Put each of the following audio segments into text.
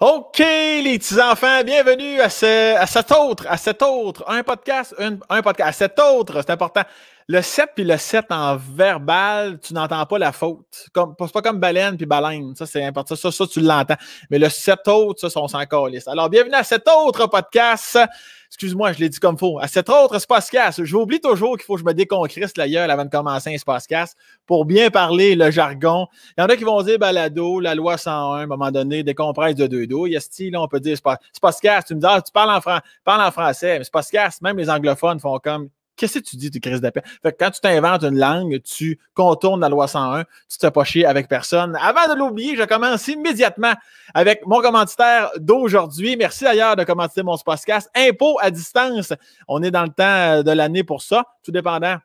OK, les petits enfants, bienvenue à cet autre, un podcast, à cet autre, c'est important. Le 7 puis le 7 en verbal, tu n'entends pas la faute. C'est pas comme baleine puis baleine, ça c'est important, ça tu l'entends. Mais le 7 autres, ça, on s'en calisse. Alors, bienvenue à cet autre podcast. Excuse-moi, je l'ai dit comme faux. À cet autre Spacecast. J'oublie toujours qu'il faut que je me déconcrisse la gueule avant de commencer un Spacecast pour bien parler le jargon. Il y en a qui vont dire balado, la loi 101, à un moment donné, décompresse de deux dos. Il y a style, on peut dire Spacecast. Tu me dis, tu parles en français, mais Spacecast, même les anglophones font comme. Qu'est-ce que tu dis, tu crises d'appel? Fait que quand tu t'inventes une langue, tu contournes la loi 101, tu te fais pas chier avec personne. Avant de l'oublier, je commence immédiatement avec mon commanditaire d'aujourd'hui. Merci d'ailleurs de commanditer mon podcast. Impôt à distance. On est dans le temps de l'année pour ça, tout dépendant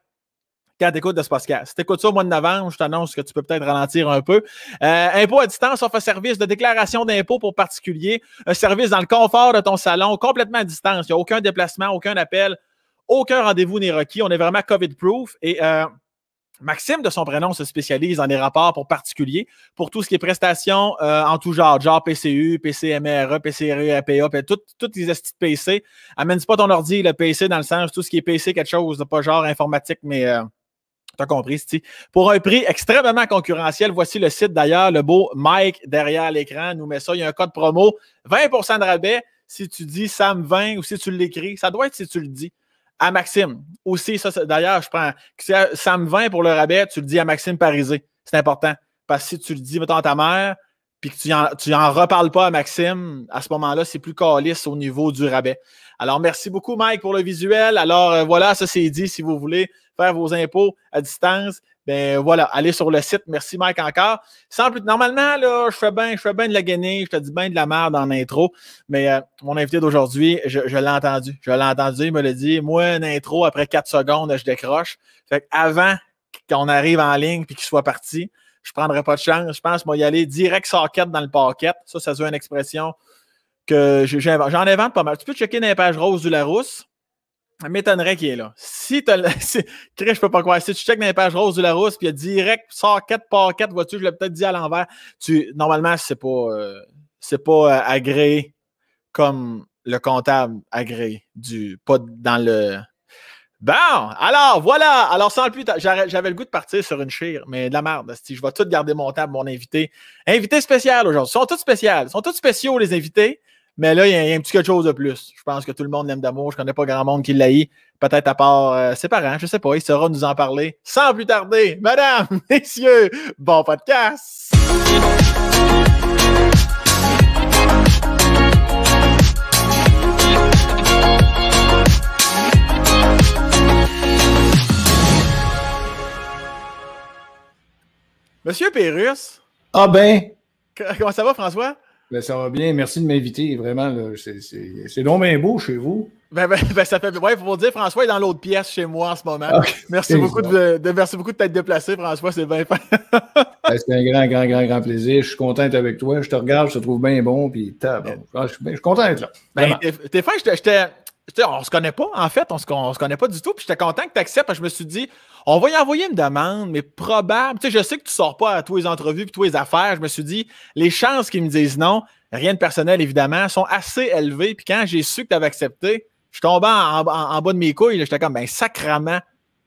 quand tu écoutes de ce podcast. Si tu écoutes ça au mois de novembre, je t'annonce que tu peux peut-être ralentir un peu. Impôt à distance offre un service de déclaration d'impôt pour particuliers, un service dans le confort de ton salon, complètement à distance. Il n'y a aucun déplacement, aucun appel. Aucun rendez-vous n'est requis. On est vraiment COVID-proof. Et Maxime, de son prénom, se spécialise dans les rapports pour particuliers, pour tout ce qui est prestations en tout genre PCU, PCMRE, PCRE, APA, toutes les astuces de PC. Amène pas ton ordi, le PC, dans le sens, tout ce qui est PC, quelque chose de pas genre informatique, mais t'as compris, Steve. Pour un prix extrêmement concurrentiel, voici le site d'ailleurs, le beau Mike derrière l'écran nous met ça. Il y a un code promo, 20% de rabais si tu dis Sam20 ou si tu l'écris. Ça doit être si tu le dis. À Maxime. Aussi, ça, d'ailleurs, je prends Sam20 pour le rabais, tu le dis à Maxime Parisé. C'est important. Parce que si tu le dis, mettons, à ta mère, puis que tu en reparles pas à Maxime, à ce moment-là, c'est plus calice au niveau du rabais. Alors, merci beaucoup, Mike, pour le visuel. Alors, voilà, ça c'est dit. Si vous voulez faire vos impôts à distance, ben voilà, allez sur le site. Merci, Mike, encore. Sans plus, normalement, là, je fais bien de la guenille, je te dis bien de la merde en intro, mais mon invité d'aujourd'hui, je l'ai entendu. Il me l'a dit. Moi, une intro, après 4 secondes, je décroche. Fait qu'avant qu'on arrive en ligne et qu'il soit parti, je ne prendrai pas de chance. Je pense moi y aller direct socket dans le paquet. Ça c'est une expression que j'en invente pas mal. Tu peux checker dans les pages roses du Larousse. Ça m'étonnerait qu'il est là. Chris, je peux pas croire. Si tu checkes dans les pages roses du Larousse, puis il y a direct socket, paquet, vois-tu, je l'ai peut-être dit à l'envers. Normalement, c'est pas agréé comme le comptable agréé pas dans le. Bon, alors, voilà. Alors, sans plus, j'avais le goût de partir sur une chire, mais de la merde. Je vais tout garder mon table, mon invité. Invité spécial aujourd'hui. Ils sont tous spéciaux, les invités. Mais là, il y a un petit quelque chose de plus. Je pense que tout le monde l'aime d'amour. Je connais pas grand monde qui l'haït. Peut-être à part ses parents. Je sais pas. Il saura nous en parler. Sans plus tarder, mesdames, messieurs, bon podcast! Monsieur Pérusse. Ah ben! Comment ça va, François? Ben ça va bien. Merci de m'inviter. Vraiment, c'est donc bien beau chez vous. Ben, ça fait. Ouais, il faut vous dire, François est dans l'autre pièce chez moi en ce moment. Okay. Merci beaucoup de t'être déplacé, François. C'est bien fait. Ben, c'est un grand plaisir. Je suis content d'être avec toi. Je te regarde, je te trouve bien bon. Puis, je suis content d'être là. Ben, t'es fin, on se connaît pas, en fait. On se connaît pas du tout. Puis, j'étais content que tu acceptes. Parce que je me suis dit, on va y envoyer une demande, mais probable. Tu sais, je sais que tu sors pas à tous les entrevues et tous les affaires. Je me suis dit, les chances qu'ils me disent non, rien de personnel, évidemment, sont assez élevées. Puis, quand j'ai su que tu avais accepté, je suis tombé en bas de mes couilles. J'étais comme, ben, sacrement,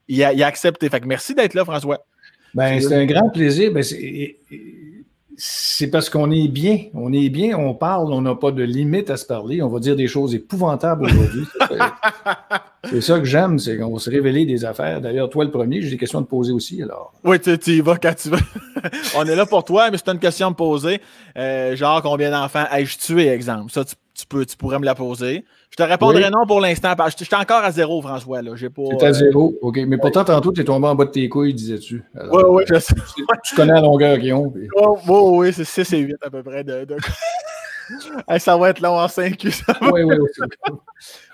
il a accepté. Fait que merci d'être là, François. Ben, c'est un grand plaisir. Ben, c'est parce qu'on est bien. On parle, on n'a pas de limite à se parler. On va dire des choses épouvantables aujourd'hui. C'est ça que j'aime, c'est qu'on va se révéler des affaires. D'ailleurs, toi, le premier, j'ai des questions à te poser aussi. Alors. Oui, tu y vas quand tu veux. On est là pour toi, mais c'est une question à me poser. Genre, combien d'enfants ai-je tué, exemple? Ça, tu pourrais me la poser. Je te répondrai non pour l'instant. Je suis encore à 0, François. C'est à 0, OK. Mais pourtant, tantôt, tu es tombé en bas de tes couilles, disais-tu. Oui, je sais. Tu connais la longueur qu'ils ont. Puis... Oui, c'est 6 et 8 à peu près. Hey, ça va être long en 5. Oui.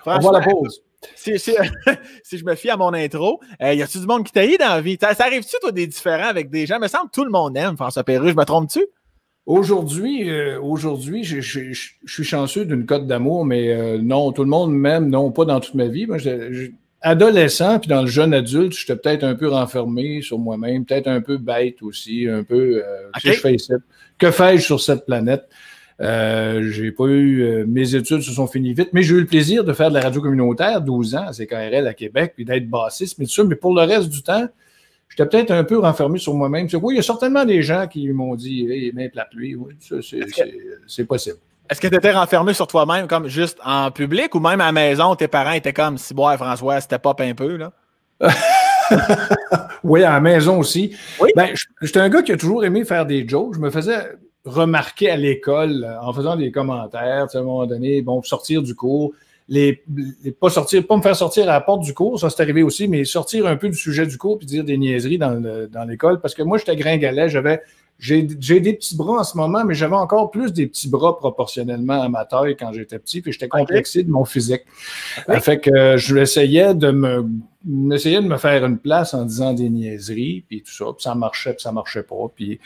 On va à la pause. Si je me fie à mon intro, y a-tu du monde qui t'haït dans la vie? Ça arrive-tu, toi, des différends avec des gens? Il me semble que tout le monde aime François Pérusse. Je me trompe-tu? Aujourd'hui, je suis chanceux d'une cote d'amour, mais non, tout le monde m'aime, non, pas dans toute ma vie. Moi, adolescent, puis dans le jeune adulte, j'étais peut-être un peu renfermé sur moi-même, peut-être un peu bête aussi, un peu, okay. Que fais-je sur cette planète? J'ai pas eu... mes études se sont finies vite, mais j'ai eu le plaisir de faire de la radio communautaire, 12 ans à CKRL à Québec, puis d'être bassiste, mais tout ça. Mais pour le reste du temps, j'étais peut-être un peu renfermé sur moi-même. Oui, il y a certainement des gens qui m'ont dit « Hey, même la pluie, oui, ça, c'est possible. » Est-ce que tu étais renfermé sur toi-même, comme juste en public, ou même à la maison, tes parents étaient comme « Si, bois, François, c'était pop un peu, là? » Oui, à la maison aussi. Oui? Ben, j'étais un gars qui a toujours aimé faire des jokes. Je me faisais remarquer à l'école en faisant des commentaires, à un moment donné, bon, sortir du cours, pas me faire sortir à la porte du cours, ça c'est arrivé aussi, mais sortir un peu du sujet du cours puis dire des niaiseries dans l'école, parce que moi, j'étais gringalet, j'ai des petits bras en ce moment, mais j'avais encore plus des petits bras proportionnellement à ma taille quand j'étais petit, puis j'étais complexé de mon physique. Okay. Fait que je essayais de me faire une place en disant des niaiseries, puis tout ça, puis ça marchait pas. Puis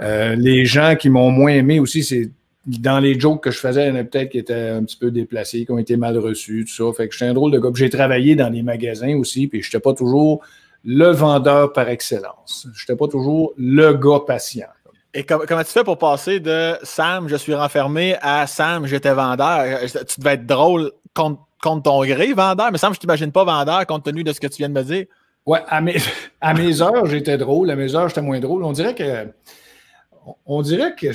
les gens qui m'ont moins aimé aussi, c'est dans les jokes que je faisais, il y en a peut-être qui étaient un petit peu déplacés, qui ont été mal reçus, tout ça. Fait que j'étais un drôle de gars. J'ai travaillé dans les magasins aussi, puis j'étais pas toujours le vendeur par excellence. Je n'étais pas toujours le gars patient. Et comment tu fais pour passer de Sam, je suis renfermé à Sam, j'étais vendeur? Tu devais être drôle contre ton gré, vendeur, mais Sam, je ne t'imagine pas vendeur compte tenu de ce que tu viens de me dire. Oui, à mes heures, j'étais drôle. À mes heures, j'étais moins drôle. On dirait que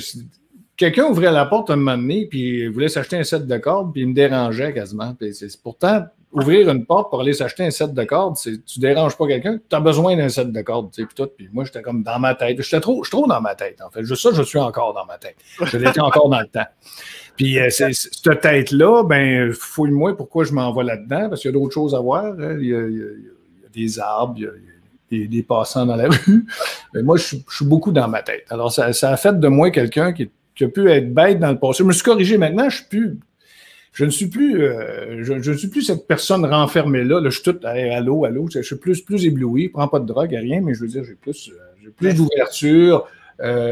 quelqu'un ouvrait la porte un moment donné, puis il voulait s'acheter un set de cordes, puis il me dérangeait quasiment. Puis pourtant, ouvrir une porte pour aller s'acheter un set de cordes, tu déranges pas quelqu'un, tu as besoin d'un set de cordes, tu sais, puis tout. Puis moi, j'étais comme dans ma tête. Je suis trop dans ma tête, en fait. Juste ça, je suis encore dans ma tête. Je l'étais encore dans le temps. Puis cette tête-là, ben, fouille-moi pourquoi je m'en vais là-dedans, parce qu'il y a d'autres choses à voir. Hein. Il y a des arbres, il y a des passants dans la rue. Mais moi, je suis beaucoup dans ma tête. Alors, ça a fait de moi quelqu'un qui a pu être bête dans le passé. Je me suis corrigé maintenant, je ne suis plus cette personne renfermée-là. Là, je suis tout allô. Je suis plus ébloui. Je ne prends pas de drogue, rien, mais je veux dire, j'ai plus d'ouverture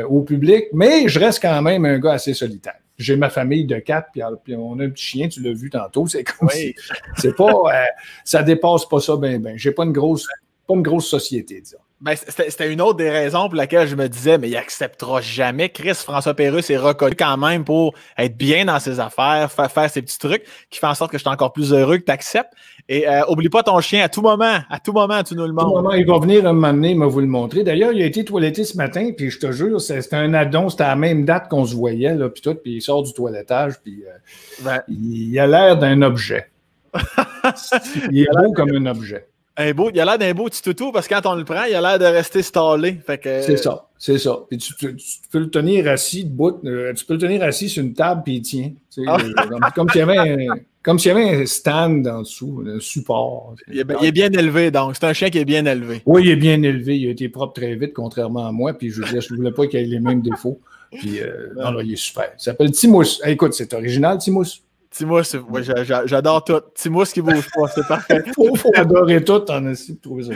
au public, mais je reste quand même un gars assez solitaire. J'ai ma famille de 4, puis on a un petit chien, tu l'as vu tantôt. C'est comme si, c'est pas, ça dépasse pas ça ben. J'ai pas une grosse société, disons. Ben, c'était une autre des raisons pour laquelle je me disais, mais il n'acceptera jamais. François Pérusse est reconnu quand même pour être bien dans ses affaires, faire ses petits trucs, qui fait en sorte que je suis encore plus heureux que tu acceptes. Et oublie pas ton chien à tout moment, tu nous le montres. À tout moment, il va venir un moment donné, il va vous le montrer. D'ailleurs, il a été toiletté ce matin, puis je te jure, c'était un addon, c'était à la même date qu'on se voyait, là, puis tout, puis il sort du toilettage, puis il a l'air d'un objet. Il est beau comme un objet. Il a l'air d'un beau petit toutou parce que quand on le prend, il a l'air de rester stallé. C'est ça. Puis tu peux le tenir assis debout, tu peux le tenir assis sur une table puis il tient. Comme s'il y avait un stand en dessous, un support. Il est bien élevé, donc. C'est un chien qui est bien élevé. Oui, il est bien élevé. Il a été propre très vite, contrairement à moi. Puis je veux dire, je ne voulais pas qu'il ait les mêmes défauts. Puis non, là, il est super. Il s'appelle Timous. Hey, écoute, c'est original, Timous. Timous, oui, j'adore tout. Timous qui bouge pas, c'est parfait. Il faut adorer tout en essayant de trouver ça.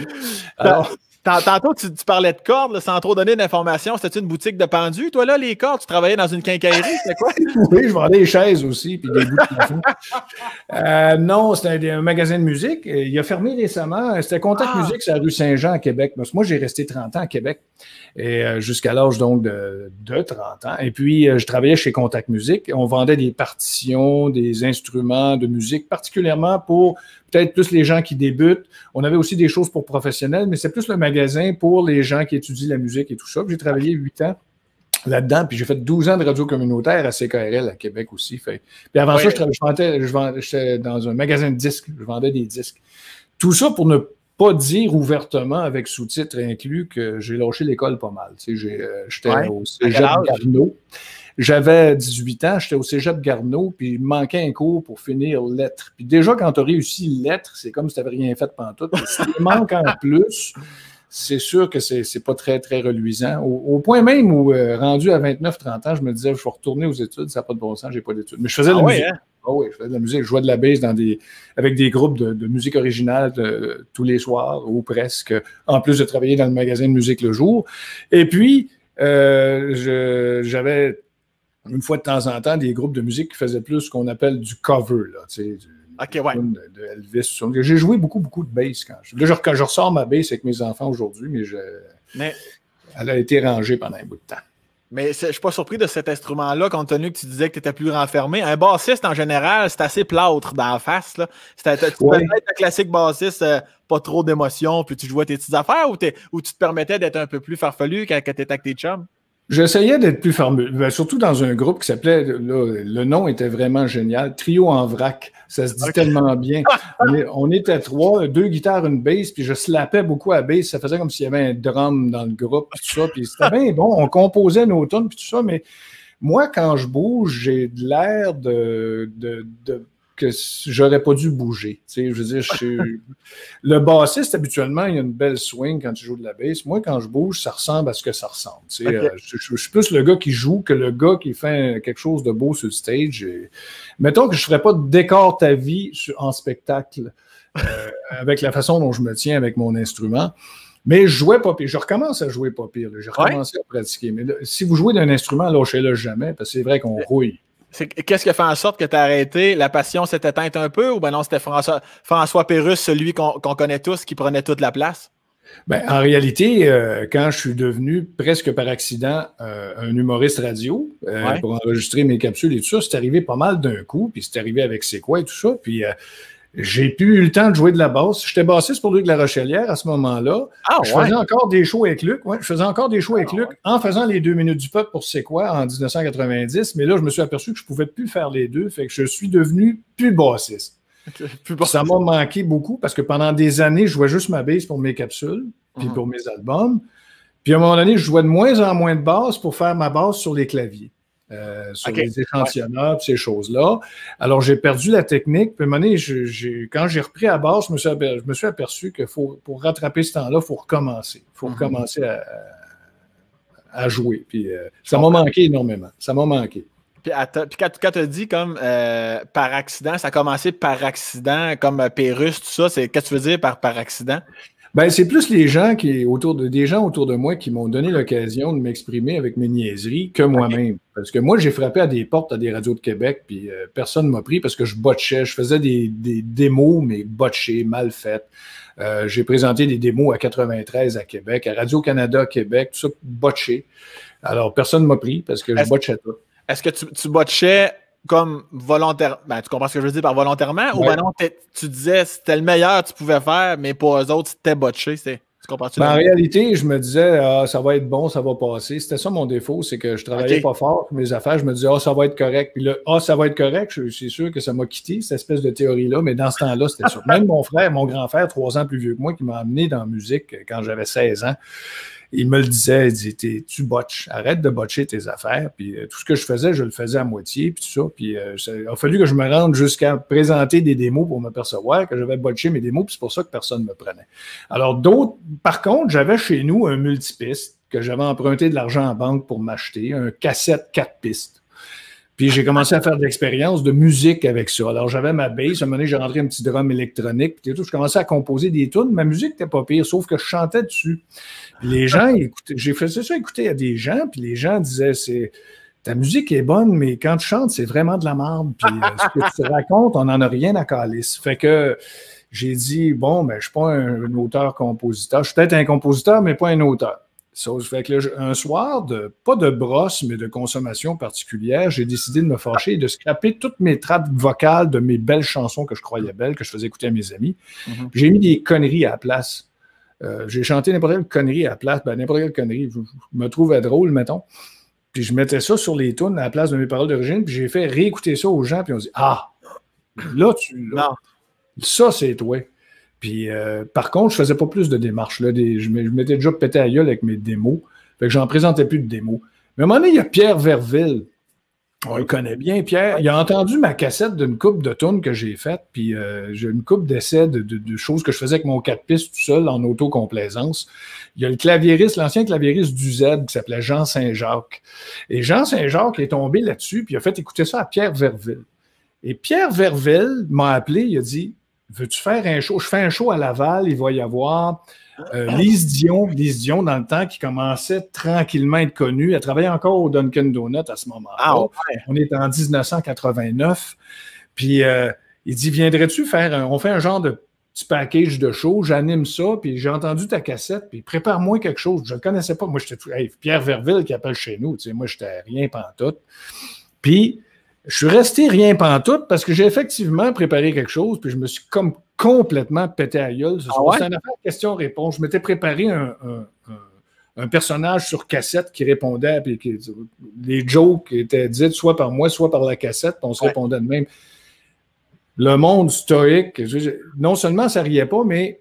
Alors, tantôt, tu parlais de cordes, là, sans trop donner d'informations. C'était une boutique de pendus, toi, là, les cordes? Tu travaillais dans une quincaillerie, c'était quoi? Oui, je vendais des chaises aussi, puis des bouts de plafond. Non, c'était un magasin de musique. Il a fermé récemment. C'était Contact Musique, c'est à rue Saint-Jean à Québec. Parce que moi, j'ai resté 30 ans à Québec, et jusqu'à l'âge donc de 30 ans. Et puis, je travaillais chez Contact Musique. On vendait des partitions, des instruments de musique, particulièrement pour peut-être plus les gens qui débutent. On avait aussi des choses pour professionnels, mais c'est plus le magasin pour les gens qui étudient la musique et tout ça. J'ai travaillé 8 ans là-dedans, puis j'ai fait 12 ans de radio communautaire à CKRL à Québec aussi. Puis avant ça, j'étais dans un magasin de disques. Je vendais des disques. Tout ça pour ne pas dire ouvertement, avec sous-titres inclus, que j'ai lâché l'école pas mal. Tu sais, j'étais au cégep Garneau. J'avais 18 ans, j'étais au cégep Garneau, puis il me manquait un cours pour finir lettres. Puis déjà, quand tu as réussi lettres, c'est comme si tu n'avais rien fait pantoute. Si tu manques en plus, c'est sûr que c'est pas très, très reluisant. Au point même où, rendu à 29-30 ans, je me disais, je vais retourner aux études, ça n'a pas de bon sens, j'ai pas d'études. Mais je faisais de la musique. Hein? Oui, je faisais de la musique. Je jouais de la bass avec des groupes de musique originale tous les soirs, ou presque, en plus de travailler dans le magasin de musique le jour. Et puis, j'avais une fois de temps en temps des groupes de musique qui faisaient plus ce qu'on appelle du cover, là, tu sais, de Elvis. J'ai joué beaucoup de bass quand je ressors ma bass avec mes enfants aujourd'hui, mais elle a été rangée pendant un bout de temps. Mais je ne suis pas surpris de cet instrument-là, compte tenu que tu disais que tu étais plus renfermé. Un bassiste, en général, c'est assez plâtre dans la face. Là. Tu peux être un classique bassiste, pas trop d'émotion, puis tu jouais tes petites affaires, ou tu te permettais d'être un peu plus farfelu quand tu étais avec tes chums? J'essayais d'être plus formel, surtout dans un groupe qui s'appelait, le nom était vraiment génial, Trio en vrac. Ça se dit tellement bien. On était 3, 2 guitares, une bass, puis je slappais beaucoup à la bass. Ça faisait comme s'il y avait un drum dans le groupe, puis tout ça. Puis c'était bien bon. On composait nos tunes, puis tout ça. Mais moi, quand je bouge, j'ai de l'air que j'aurais pas dû bouger. Tu sais, je veux dire, le bassiste, habituellement, il y a une belle swing quand tu joues de la bass. Moi, quand je bouge, ça ressemble à ce que ça ressemble. Tu sais, je suis plus le gars qui joue que le gars qui fait quelque chose de beau sur le stage. Mettons que je ne ferais pas de décor ta vie en spectacle avec la façon dont je me tiens avec mon instrument. Mais je jouais pas pire. Je recommence à jouer pas pire. J'ai recommencé à pratiquer. Mais là, si vous jouez d'un instrument, lâchez-le jamais, parce que c'est vrai qu'on rouille. Qu'est-ce qui a fait en sorte que tu as arrêté? La passion s'est éteinte un peu ou ben non, c'était François Pérusse, celui qu'on connaît tous, qui prenait toute la place? Ben, en réalité, quand je suis devenu presque par accident un humoriste radio pour enregistrer mes capsules et tout ça, c'est arrivé pas mal d'un coup, puis c'est arrivé avec C'est quoi et tout ça, puis j'ai plus eu le temps de jouer de la basse. J'étais bassiste pour Luc La Rochelière à ce moment-là. Je faisais encore des shows avec Luc. Je faisais encore des shows avec Luc en faisant les 2 minutes du peuple pour C'est quoi en 1990. Mais là, je me suis aperçu que je ne pouvais plus faire les deux. Fait que je suis devenu plus bassiste. Ça m'a manqué beaucoup parce que pendant des années, je jouais juste ma basse pour mes capsules puis pour mes albums. Puis à un moment donné, je jouais de moins en moins de basse pour faire ma basse sur les claviers. Sur les échantillonneurs, ces choses-là. Alors, j'ai perdu la technique. Puis, à un moment donné, quand j'ai repris à basse, je me suis aperçu que pour rattraper ce temps-là, il faut recommencer. Il faut recommencer à jouer. Puis, ça m'a manqué énormément. Ça m'a manqué. Puis quand tu as dit comme par accident, ça a commencé par accident, comme Pérusse, tout ça, qu'est-ce que tu veux dire par accident? Ben, c'est plus les gens des gens autour de moi qui m'ont donné l'occasion de m'exprimer avec mes niaiseries que moi-même. Parce que moi, j'ai frappé à des portes à des radios de Québec, puis personne ne m'a pris parce que je botchais. Je faisais des démos, mais botchées, mal faites. J'ai présenté des démos à 93 à Québec, à Radio-Canada à Québec, tout ça botché. Alors, personne ne m'a pris parce que je botchais tout. Est-ce que tu botchais comme volontairement? Ben, tu comprends ce que je veux dire par volontairement? Ou ben non, tu disais c'était le meilleur que tu pouvais faire, mais pour eux autres, c'était botché. Tu comprends-tu? En réalité, je me disais, ça va être bon, ça va passer. C'était ça mon défaut, c'est que je travaillais pas fort pour mes affaires. Je me disais, ça va être correct. Puis là, ça va être correct. Je suis sûr que ça m'a quitté, cette espèce de théorie-là. Mais dans ce temps-là, c'était sûr. Même mon grand frère, 3 ans plus vieux que moi, qui m'a amené dans la musique quand j'avais 16 ans, il me le disait, il dit, tu botches, arrête de botcher tes affaires. Puis tout ce que je faisais, je le faisais à moitié, puis tout ça. Puis il a fallu que je me rende jusqu'à présenter des démos pour m'apercevoir que j'avais botché mes démos, puis c'est pour ça que personne ne me prenait. Alors par contre, j'avais chez nous un multipiste que j'avais emprunté de l'argent en banque pour m'acheter, un cassette 4 pistes. Puis j'ai commencé à faire de l'expérience de musique avec ça. Alors j'avais ma bass, à un moment donné, j'ai rentré un petit drum électronique, puis tout, je commençais à composer des tunes. Ma musique n'était pas pire, sauf que je chantais dessus. Puis les gens écoutaient, j'ai fait ça écouter à des gens, puis les gens disaient, ta musique est bonne, mais quand tu chantes, c'est vraiment de la merde. Puis ce que tu racontes, on n'en a rien à calice. Fait que j'ai dit, bon, ben je suis pas un auteur-compositeur. Je suis peut-être un compositeur, mais pas un auteur. Ça fait que là, un soir, pas de brosse, mais de consommation particulière, j'ai décidé de me fâcher et de scraper toutes mes trappes vocales de mes belles chansons que je croyais belles, que je faisais écouter à mes amis. J'ai mis des conneries à la place. J'ai chanté n'importe quelle connerie à la place, n'importe quelle connerie. Je me trouvais drôle, mettons. Puis je mettais ça sur les tunes à la place de mes paroles d'origine, puis j'ai fait réécouter ça aux gens, puis on dit, là, tu l'as. Ça, c'est toi. Puis, par contre, je faisais pas plus de démarches. Là, je m'étais déjà pété à gueule avec mes démos. Fait que j'en présentais plus de démos. Mais à un moment donné, il y a Pierre Verville. On le connaît bien, Pierre. Il a entendu ma cassette d'une coupe de tunes que j'ai faite. Puis, j'ai une coupe d'essais de choses que je faisais avec mon 4 pistes tout seul en autocomplaisance. Il y a le claviériste, l'ancien claviériste du Z qui s'appelait Jean Saint-Jacques. Et Jean Saint-Jacques est tombé là-dessus, puis il a fait écouter ça à Pierre Verville. Et Pierre Verville m'a appelé, il a dit, veux-tu faire un show? Je fais un show à Laval, il va y avoir Lise Dion, dans le temps, qui commençait tranquillement à être connue. Elle travaillait encore au Dunkin' Donuts à ce moment-là. On est en 1989. Puis il dit, viendrais-tu faire on fait un genre de petit package de show, j'anime ça, puis j'ai entendu ta cassette, puis prépare-moi quelque chose. Je ne le connaissais pas. Moi, j'étais Pierre Verville qui appelle chez nous. Tu sais, moi, j'étais rien pantoute. Puis, je suis resté rien pantoute parce que j'ai effectivement préparé quelque chose, puis je me suis comme complètement pété à la gueule. C'est une affaire question-réponse. Je m'étais préparé un personnage sur cassette qui répondait, puis les jokes étaient dites soit par moi, soit par la cassette, puis on se répondait de même. Le monde stoïque, non seulement ça riait pas, mais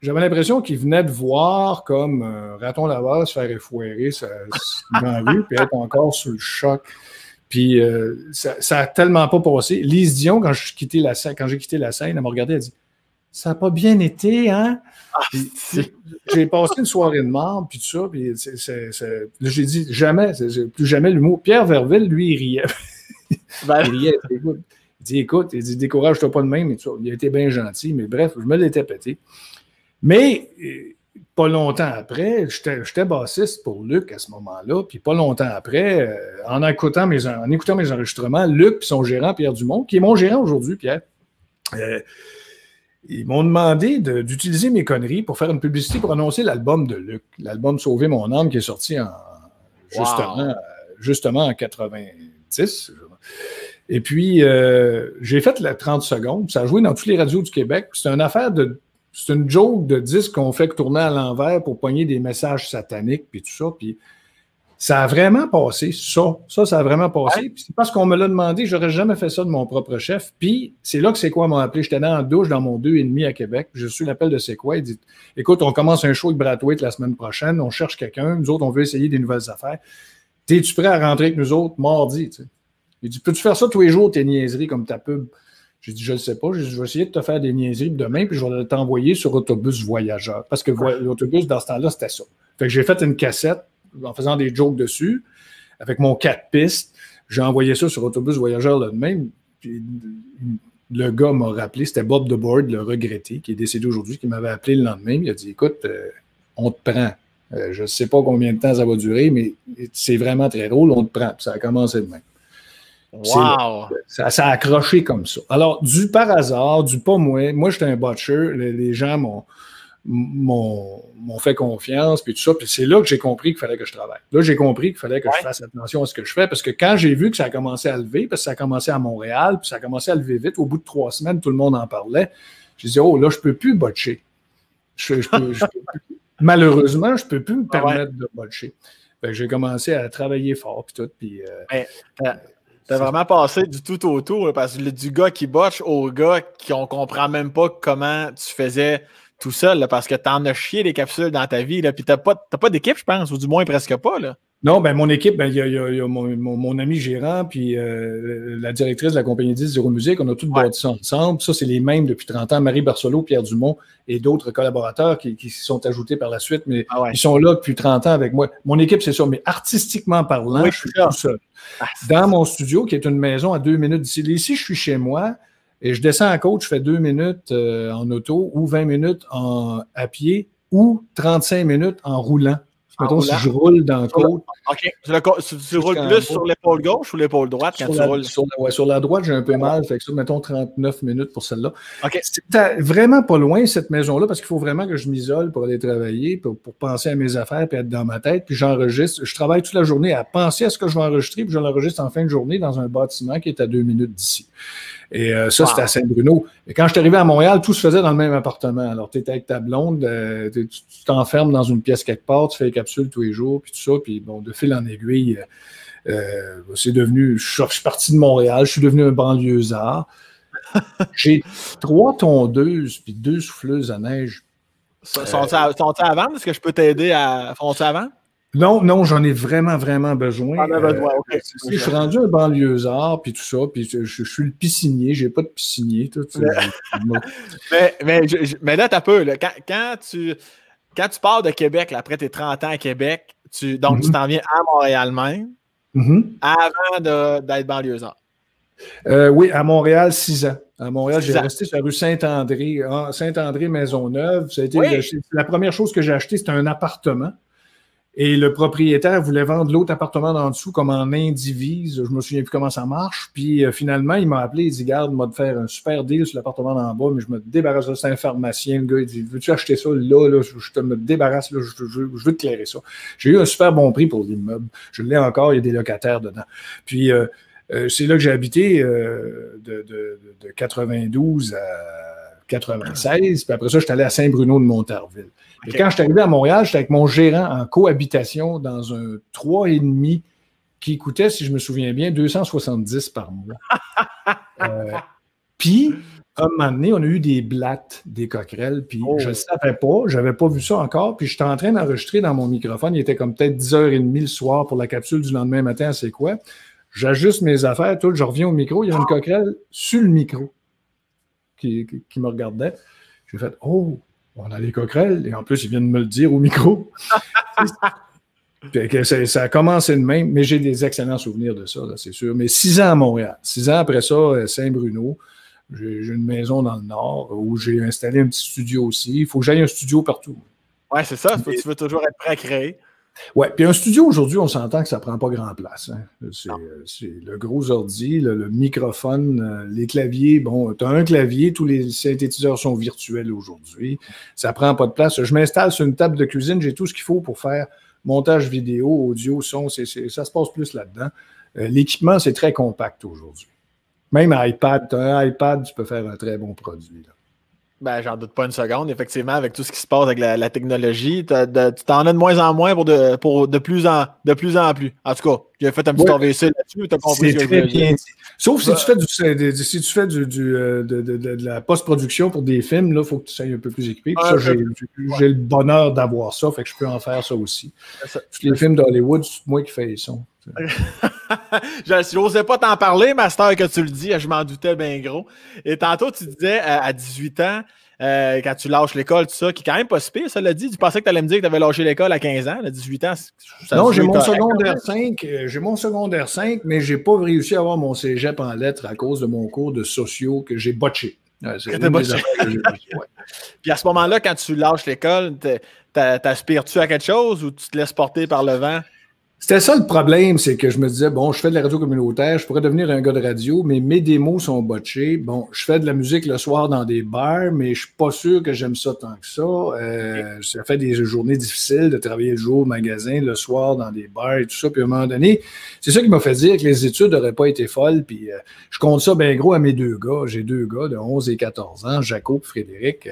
j'avais l'impression qu'il venait de voir comme raton laveur se faire effouérer dans la rue, puis être encore sous le choc. Puis ça a tellement pas passé. Lise Dion, quand j'ai quitté la scène, elle m'a regardé, elle a dit « Ça n'a pas bien été, hein? » J'ai passé une soirée de marde, puis tout ça, puis j'ai dit « Jamais, plus jamais l'humour. » Pierre Verville, lui, il riait. Il riait, il dit « Écoute, il dit, décourage-toi pas de même. » Et tout ça. Il a été bien gentil, mais bref, je me l'étais pété. Mais pas longtemps après, j'étais bassiste pour Luc à ce moment-là, puis pas longtemps après, en écoutant mes enregistrements, Luc et son gérant, Pierre Dumont, qui est mon gérant aujourd'hui, Pierre, ils m'ont demandé d'utiliser mes conneries pour faire une publicité pour annoncer l'album de Luc, l'album Sauver mon âme, qui est sorti justement en 90. Et puis, j'ai fait la 30 secondes. Ça a joué dans toutes les radios du Québec. C'est une joke de disque qu'on fait tourner à l'envers pour pogner des messages sataniques, puis tout ça. Puis ça a vraiment passé, ça a vraiment passé. Ouais. Puis c'est parce qu'on me l'a demandé, j'aurais jamais fait ça de mon propre chef. Puis c'est là que C'est quoi m'a appelé. J'étais dans la douche dans mon 2,5 à Québec. J'ai reçu l'appel de C'est quoi. Il dit « Écoute, on commence un show avec Brad Waite la semaine prochaine. On cherche quelqu'un. Nous autres, on veut essayer des nouvelles affaires. T'es-tu prêt à rentrer avec nous autres mardi? » Tu sais. Il dit « Peux-tu faire ça tous les jours, tes niaiseries comme ta pub? » J'ai dit « Je ne sais pas. Je vais essayer de te faire des niaiseries demain, puis je vais t'envoyer sur Autobus Voyageur. » Parce que l'autobus, dans ce temps-là, c'était ça. Fait que j'ai fait une cassette en faisant des jokes dessus, avec mon 4 pistes. J'ai envoyé ça sur Autobus Voyageur le même. Puis le gars m'a rappelé, c'était Bob DeBoard, le regretté, qui est décédé aujourd'hui, qui m'avait appelé le lendemain. Il a dit « Écoute, on te prend. Je ne sais pas combien de temps ça va durer, mais c'est vraiment très drôle, on te prend. » Puis ça a commencé de même. Wow! Ça a accroché comme ça. Alors, par hasard, pas moi j'étais un botcher, les gens m'ont fait confiance, puis tout ça, puis c'est là que j'ai compris qu'il fallait que je travaille. Là, j'ai compris qu'il fallait que je fasse attention à ce que je fais, parce que quand j'ai vu que ça a commencé à lever, parce que ça a commencé à Montréal, puis ça a commencé à lever vite, au bout de 3 semaines, tout le monde en parlait, j'ai dit, oh, là, je ne peux plus botcher. Malheureusement, je ne peux plus me permettre de botcher. J'ai commencé à travailler fort, puis tout, puis... T'as vraiment passé du tout au tout, là, parce que du gars qui botche au gars qu'on comprend même pas comment tu faisais tout seul, là, parce que t'en as chié des capsules dans ta vie, là, puis t'as pas d'équipe, je pense, ou du moins presque pas, là. Non, ben mon équipe, il y a mon ami gérant, puis la directrice de la compagnie 10 Zéro Musique, on a tous bâti ça ensemble. Ça, c'est les mêmes depuis 30 ans. Marie Barcelot, Pierre Dumont et d'autres collaborateurs qui s'y sont ajoutés par la suite, mais ils sont là depuis 30 ans avec moi. Mon équipe, c'est ça, mais artistiquement parlant, je suis tout seul. Dans mon studio, qui est une maison à 2 minutes d'ici. Ici, je suis chez moi et je descends à côte, je fais 2 minutes en auto ou 20 minutes à pied ou 35 minutes en roulant. Mettons, si je roule dans la côte. OK. Tu roules plus sur l'épaule gauche ou l'épaule droite quand tu roules? Sur la droite, j'ai un peu mal. Fait que ça, mettons 39 minutes pour celle-là. OK. C'est vraiment pas loin, cette maison-là, parce qu'il faut vraiment que je m'isole pour aller travailler, pour penser à mes affaires, puis être dans ma tête. Puis j'enregistre. Je travaille toute la journée à penser à ce que je vais enregistrer, puis je l'enregistre en fin de journée dans un bâtiment qui est à 2 minutes d'ici. Et ça, c'était à Saint-Bruno. Et quand je suis arrivé à Montréal, tout se faisait dans le même appartement. Alors, tu étais avec ta blonde, tu t'enfermes dans une pièce quelque part, tu fais les capsules tous les jours, puis tout ça. Puis bon, de fil en aiguille, c'est devenu... Je suis parti de Montréal, je suis devenu un banlieusard. J'ai 3 tondeuses puis 2 souffleuses à neige. Sont-ils à vendre? Est-ce que je peux t'aider à... Sont-ils à vendre? Non, j'en ai vraiment, vraiment besoin. Okay. Je suis rendu un banlieusard, puis tout ça, puis je suis le piscinier, j'ai pas de piscinier. Tout, mais là, t'as peu. Là, quand tu pars de Québec, là, après tes 30 ans à Québec, tu t'en viens à Montréal même, avant d'être banlieusard. Oui, à Montréal, 6 ans. À Montréal, j'ai resté sur la rue Saint-André, Saint-André-Maisonneuve. Ça a été la première chose que j'ai acheté, c'était un appartement. Et le propriétaire voulait vendre l'autre appartement d'en dessous comme en indivise. Je me souviens plus comment ça marche. Puis finalement, il m'a appelé, il dit, garde, m'a de faire un super deal sur l'appartement d'en bas, mais je me débarrasse de ça. C'est un pharmacien. Le gars, il dit, veux-tu acheter ça là, je te me débarrasse, là, je veux te clairer ça. J'ai eu un super bon prix pour l'immeuble. Je l'ai encore, il y a des locataires dedans. Puis c'est là que j'ai habité de 92 à 96. Puis après ça, je suis allé à Saint-Bruno de Montarville. Et quand je suis arrivé à Montréal, j'étais avec mon gérant en cohabitation dans un 3,5 qui coûtait, si je me souviens bien, 270 par mois. Puis, un moment donné, on a eu des blattes, des coquerelles, puis je ne le savais pas, je n'avais pas vu ça encore, puis j'étais en train d'enregistrer dans mon microphone, il était comme peut-être 10h30 le soir pour la capsule du lendemain matin, c'est quoi? J'ajuste mes affaires, tout, je reviens au micro, il y a une coquerelle sur le micro qui me regardait. J'ai fait « Oh! » On a des coquerelles, et en plus, ils viennent me le dire au micro. Ça a commencé de même, mais j'ai des excellents souvenirs de ça, là, c'est sûr. Mais 6 ans à Montréal. 6 ans après ça, Saint-Bruno. J'ai une maison dans le Nord où j'ai installé un petit studio aussi. Il faut que j'aille un studio partout. Oui, c'est ça. Tu veux toujours être prêt à créer. Oui, puis un studio aujourd'hui, on s'entend que ça ne prend pas grand place. Hein. C'est le gros ordi, le microphone, les claviers. Bon, tu as un clavier, tous les synthétiseurs sont virtuels aujourd'hui. Ça ne prend pas de place. Je m'installe sur une table de cuisine, j'ai tout ce qu'il faut pour faire montage vidéo, audio, son. Ça se passe plus là-dedans. L'équipement, c'est très compact aujourd'hui. Même iPad, tu as un iPad, tu peux faire un très bon produit. Là. Ben, j'en doute pas une seconde. Effectivement, avec tout ce qui se passe avec la technologie, tu t'en as de moins en moins pour de plus en plus. En tout cas, j'ai fait un petit AVC là-dessus, tu as compris. C'est très bien dit. Sauf si tu fais de la post-production pour des films, il faut que tu sois un peu plus équipé. Puis ça, j'ai le bonheur d'avoir ça, fait que je peux en faire ça aussi. Tous les films d'Hollywood, c'est moi qui fais les sons. Je n'osais pas t'en parler, Master, que tu le dis, je m'en doutais bien gros. Et tantôt, tu disais à 18 ans, quand tu lâches l'école, tout ça, qui est quand même pas si pire, ça l'a dit. Tu pensais que tu allais me dire que tu avais lâché l'école à 15 ans, à 18 ans. Non, j'ai mon secondaire 5. J'ai mon secondaire 5, mais j'ai pas réussi à avoir mon cégep en lettres à cause de mon cours de sociaux que j'ai botché. Puis à ce moment-là, quand tu lâches l'école, t'aspires-tu à quelque chose ou tu te laisses porter par le vent? C'était ça le problème, c'est que je me disais, bon, je fais de la radio communautaire, je pourrais devenir un gars de radio, mais mes démos sont botchés. Bon, je fais de la musique le soir dans des bars, mais je suis pas sûr que j'aime ça tant que ça. Ça fait des journées difficiles de travailler le jour au magasin, le soir dans des bars et tout ça. Puis à un moment donné, c'est ça qui m'a fait dire que les études n'auraient pas été folles. Puis je compte ça bien gros à mes 2 gars. J'ai 2 gars de 11 et 14 ans, Jaco et Frédéric.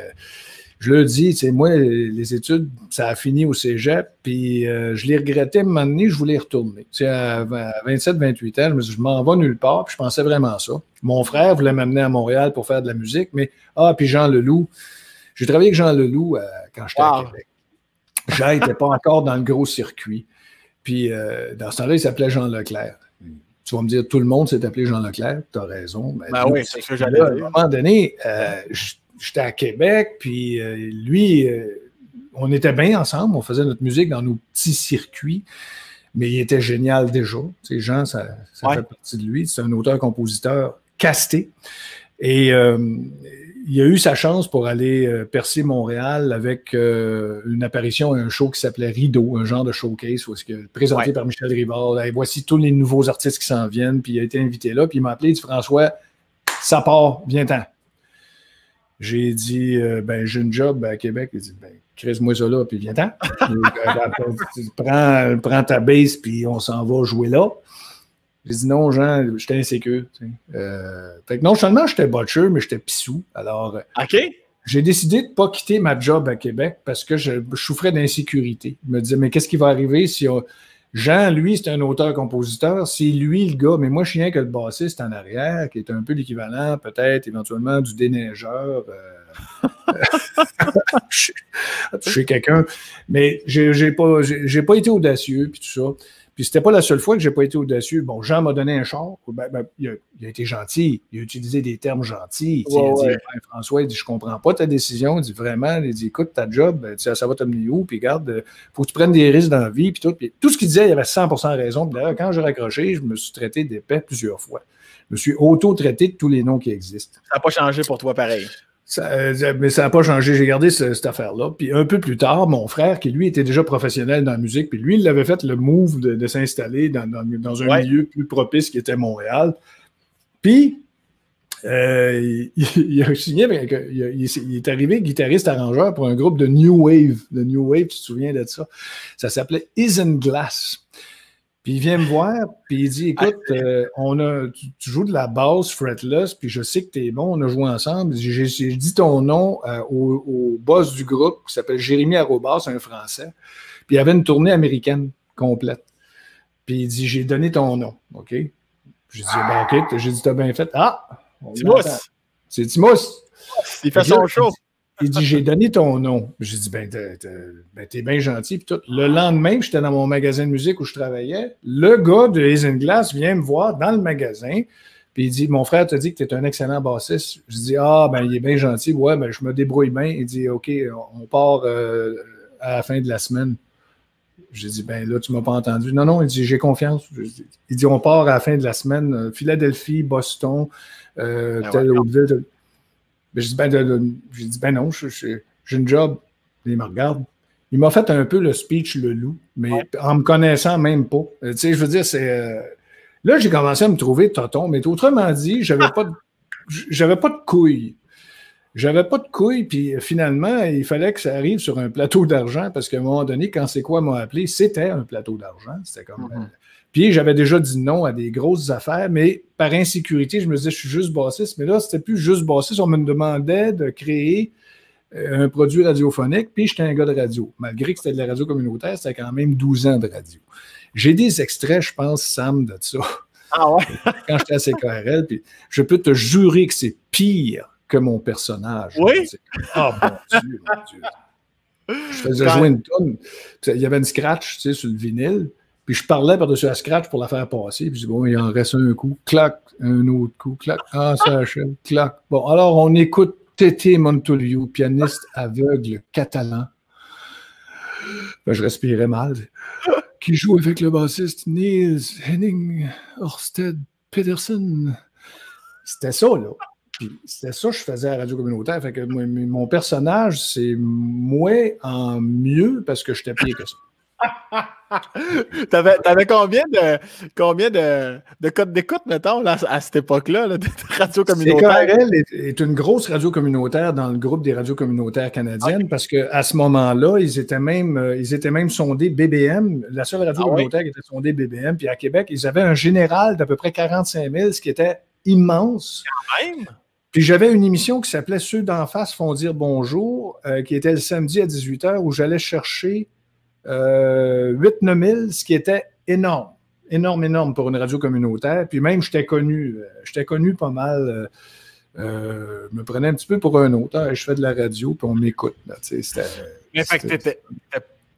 Je leur dis, tu sais, moi, les études, ça a fini au cégep, puis je les regrettais, à un moment donné, je voulais y retourner. Tu sais, à 27, 28 ans, je me suis dit, je m'en vais nulle part, puis je pensais vraiment ça. Mon frère voulait m'amener à Montréal pour faire de la musique, mais, puis Jean Leloup, j'ai travaillé avec Jean Leloup quand j'étais à Québec. Jean n'était pas encore dans le gros circuit. Puis, dans ce temps-là, il s'appelait Jean Leclerc. Tu vas me dire, tout le monde s'est appelé Jean Leclerc, tu as raison. Ben oui, c'est ce que j'allais dire. À un moment donné, j'étais à Québec, puis lui, on était bien ensemble, on faisait notre musique dans nos petits circuits, mais il était génial déjà. Tu sais, Jean, ça fait partie de lui. C'est un auteur-compositeur casté. Et il a eu sa chance pour aller percer Montréal avec une apparition à un show qui s'appelait Rideau, un genre de showcase, présenté par Michel Rivard. Et voici tous les nouveaux artistes qui s'en viennent, puis il a été invité là, puis il m'a appelé, il dit « François, ça part, viens-t'en. » J'ai dit, j'ai une job à Québec. Il dit, crée-moi ça là, puis viens-t'en. Prends ta base, puis on s'en va jouer là. J'ai dit, non, Jean, j'étais insécure. Fait que non seulement j'étais botcheur, mais j'étais pissou. Alors, j'ai décidé de ne pas quitter ma job à Québec parce que je souffrais d'insécurité. Je me disais, mais qu'est-ce qui va arriver si Jean, lui, c'est un auteur-compositeur. C'est lui le gars, mais moi, je suis rien que le bassiste en arrière, qui est un peu l'équivalent, peut-être, éventuellement, du déneigeur. Chez quelqu'un. Mais j'ai pas été audacieux, puis tout ça. Puis c'était pas la seule fois que j'ai pas été audacieux. Bon, Jean m'a donné un char. Il a été gentil. Il a utilisé des termes gentils. Il a dit, François, il dit, je comprends pas ta décision. Il dit, vraiment, il dit, écoute, ta job, ça va t'amener où? Puis regarde, faut que tu prennes des risques dans la vie. Puis tout ce qu'il disait, il avait 100% raison. Puis d'ailleurs, quand j'ai raccroché, je me suis traité d'épais plusieurs fois. Je me suis auto-traité de tous les noms qui existent. Ça n'a pas changé pour toi pareil. Mais ça n'a pas changé. J'ai gardé cette affaire-là. Puis un peu plus tard, mon frère, qui lui était déjà professionnel dans la musique, puis lui, il avait fait le move de s'installer dans un milieu plus propice qui était Montréal. Puis, il a signé, il est arrivé guitariste-arrangeur pour un groupe de New Wave. De New Wave, tu te souviens de ça? Ça s'appelait Isinglass. Puis il vient me voir, puis il dit, écoute, tu joues de la basse fretless, puis je sais que t'es bon, on a joué ensemble. J'ai dit ton nom au boss du groupe, qui s'appelle Jérémy Arobas, un Français. Puis il y avait une tournée américaine complète. Puis il dit, j'ai donné ton nom, OK? J'ai dit, ben OK, j'ai dit, t'as bien fait. Ah! Timous! C'est Timous! Il fait son show! Il dit, j'ai donné ton nom. J'ai dit, t'es bien gentil. Puis tout. Le lendemain, j'étais dans mon magasin de musique où je travaillais. Le gars de Isinglass vient me voir dans le magasin. Puis il dit, mon frère t'a dit que tu es un excellent bassiste. Je dis, il est bien gentil. Ouais, je me débrouille bien. Il dit, OK, on part à la fin de la semaine. J'ai dit, là, tu m'as pas entendu. Non, il dit, j'ai confiance. Il dit, on part à la fin de la semaine. Philadelphie, Boston, telle autre ville. J'ai dit, non, j'ai une job. Il me regarde. Il m'a fait un peu le speech, le loup, mais en me connaissant même pas. Tu sais, je veux dire, là, j'ai commencé à me trouver toton, mais autrement dit, j'avais pas de couilles. J'avais pas de couilles, puis finalement, il fallait que ça arrive sur un plateau d'argent, parce qu'à un moment donné, quand C'est quoi m'a appelé, c'était un plateau d'argent. C'était comme... Puis j'avais déjà dit non à des grosses affaires, mais par insécurité, je me disais, je suis juste bassiste. Mais là, c'était plus juste bassiste. On me demandait de créer un produit radiophonique, puis j'étais un gars de radio. Malgré que c'était de la radio communautaire, c'était quand même 12 ans de radio. J'ai des extraits, je pense, Sam, de ça. Ah ouais? Quand j'étais à CKRL, puis je peux te jurer que c'est pire que mon personnage. Oui? Mon Dieu. Je faisais jouer une tonne. Il y avait une scratch, tu sais, sur le vinyle. Puis je parlais par-dessus la scratch pour la faire passer. Puis je dis, bon, il en reste un coup. Clac, un autre coup. Clac. Ah, ça achève. Clac. Bon, alors on écoute Tété Montoliu, pianiste aveugle catalan. Je respirais mal. Qui joue avec le bassiste Niels Henning Ørsted Pedersen. C'était ça, là. Puis c'était ça que je faisais à la radio communautaire. Fait que mon personnage, c'est moi en mieux parce que j'étais pire que ça. T'avais combien de codes d'écoute, mettons, là, à cette époque-là, là, de radio communautaire? CKRL est une grosse radio communautaire dans le groupe des radios communautaires canadiennes parce qu'à ce moment-là, ils étaient même sondés BBM, la seule radio communautaire qui était sondée BBM. Puis à Québec, ils avaient un général d'à peu près 45 000, ce qui était immense. Quand même! Puis j'avais une émission qui s'appelait Ceux d'en face font dire bonjour, qui était le samedi à 18h, où j'allais chercher 8-9 000, ce qui était énorme. Énorme pour une radio communautaire. Puis même, j'étais connu pas mal. Me prenais un petit peu pour un autre. Je fais de la radio, puis on m'écoute. Mais fait que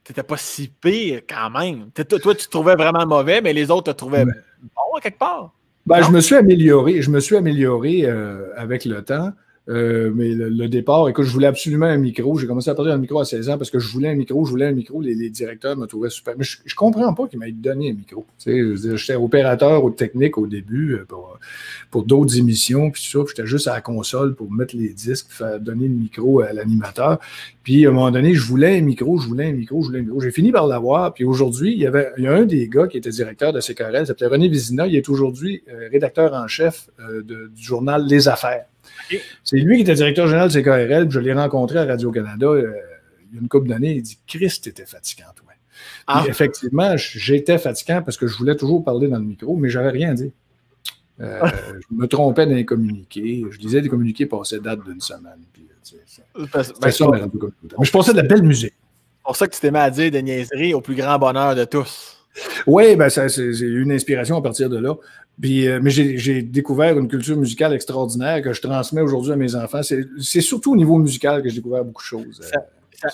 t'étais pas si pire quand même. Toi, tu te trouvais vraiment mauvais, mais les autres te trouvaient bon, quelque part. Je me suis amélioré avec le temps. Mais le départ, écoute, je voulais absolument un micro. J'ai commencé à parler d'un micro à 16 ans parce que je voulais un micro. Les directeurs me trouvaient super. Mais je comprends pas qu'ils m'aient donné un micro. Tu sais, j'étais opérateur ou technique au début pour d'autres émissions. Puis tout ça, j'étais juste à la console pour mettre les disques, faire donner le micro à l'animateur. Puis à un moment donné, je voulais un micro. J'ai fini par l'avoir. Puis aujourd'hui, il y a un des gars qui était directeur de CKRL, il s'appelait René Vizina. Il est aujourd'hui rédacteur en chef du journal Les Affaires. C'est lui qui était directeur général de CKRL, puis je l'ai rencontré à Radio-Canada il y a une couple d'années. Il dit « Christ, t'étais fatigant, toi. » Effectivement, j'étais fatigant parce que je voulais toujours parler dans le micro, mais j'avais rien à dire. Je me trompais dans les communiqués. Je disais des communiqués passaient date d'une semaine. C'était ça, la radio communautaire. Mais je passais de la belle musique. C'est pour ça que tu t'es mis à dire des niaiseries au plus grand bonheur de tous. Oui, c'est une inspiration à partir de là. Puis, mais j'ai découvert une culture musicale extraordinaire que je transmets aujourd'hui à mes enfants. C'est surtout au niveau musical que j'ai découvert beaucoup de choses.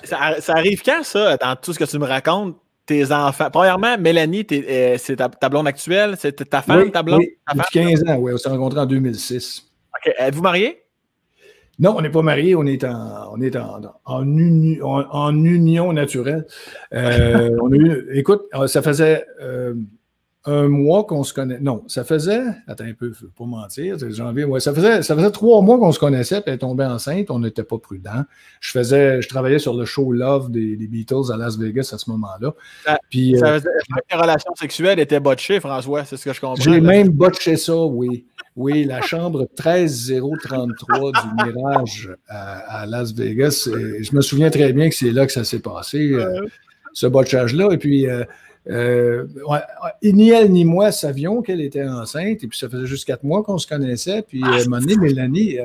Ça arrive quand, ça, dans tout ce que tu me racontes, tes enfants? Premièrement, Mélanie, c'est ta blonde actuelle? C'est ta femme, ta blonde? Oui, depuis 15 ans, oui. On s'est rencontrés en 2006. OK. Êtes-vous mariés? Non, on n'est pas mariés, on est en union naturelle. Écoute, ça faisait un mois qu'on se connaît. Non, ça faisait, attends un peu, je ne veux pas mentir, c'est janvier, ouais, ça faisait 3 mois qu'on se connaissait, puis elle est tombée enceinte, on n'était pas prudent. Je travaillais sur le show Love des Beatles à Las Vegas à ce moment-là. Puis, ça veut dire que la relation sexuelle était botchée, François, c'est ce que je comprends. J'ai même botché ça, oui. Oui, la chambre 13033 du Mirage à Las Vegas. Je me souviens très bien que c'est là que ça s'est passé, ce botchage-là. Et puis, ni elle ni moi savions qu'elle était enceinte. Et puis, ça faisait juste 4 mois qu'on se connaissait. Puis, à un moment donné, Mélanie,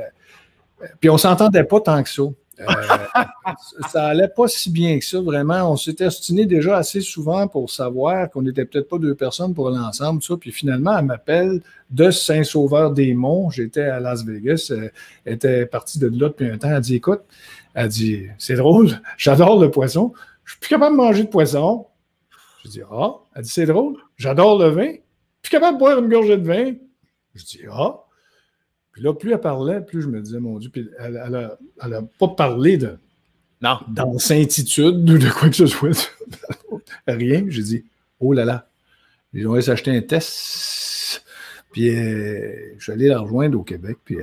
puis on ne s'entendait pas tant que ça. Ça allait pas si bien que ça, vraiment. On s'était ostiné déjà assez souvent pour savoir qu'on n'était peut-être pas 2 personnes pour l'ensemble, tout ça. Puis finalement, elle m'appelle de Saint-Sauveur-des-Monts. J'étais à Las Vegas. Elle était partie de là depuis un temps. Elle dit, écoute, c'est drôle, j'adore le poisson. Je suis plus capable de manger de poisson. Je dis, ah. Elle dit, c'est drôle, j'adore le vin. Plus capable de boire une gorgée de vin. Je dis, ah. Puis là, plus elle parlait, plus je me disais, mon Dieu, puis elle a pas parlé d'enceintitude ou de quoi que ce soit. Rien. J'ai dit, oh là là, ils ont s'acheter un test. Puis je suis allé la rejoindre au Québec, puis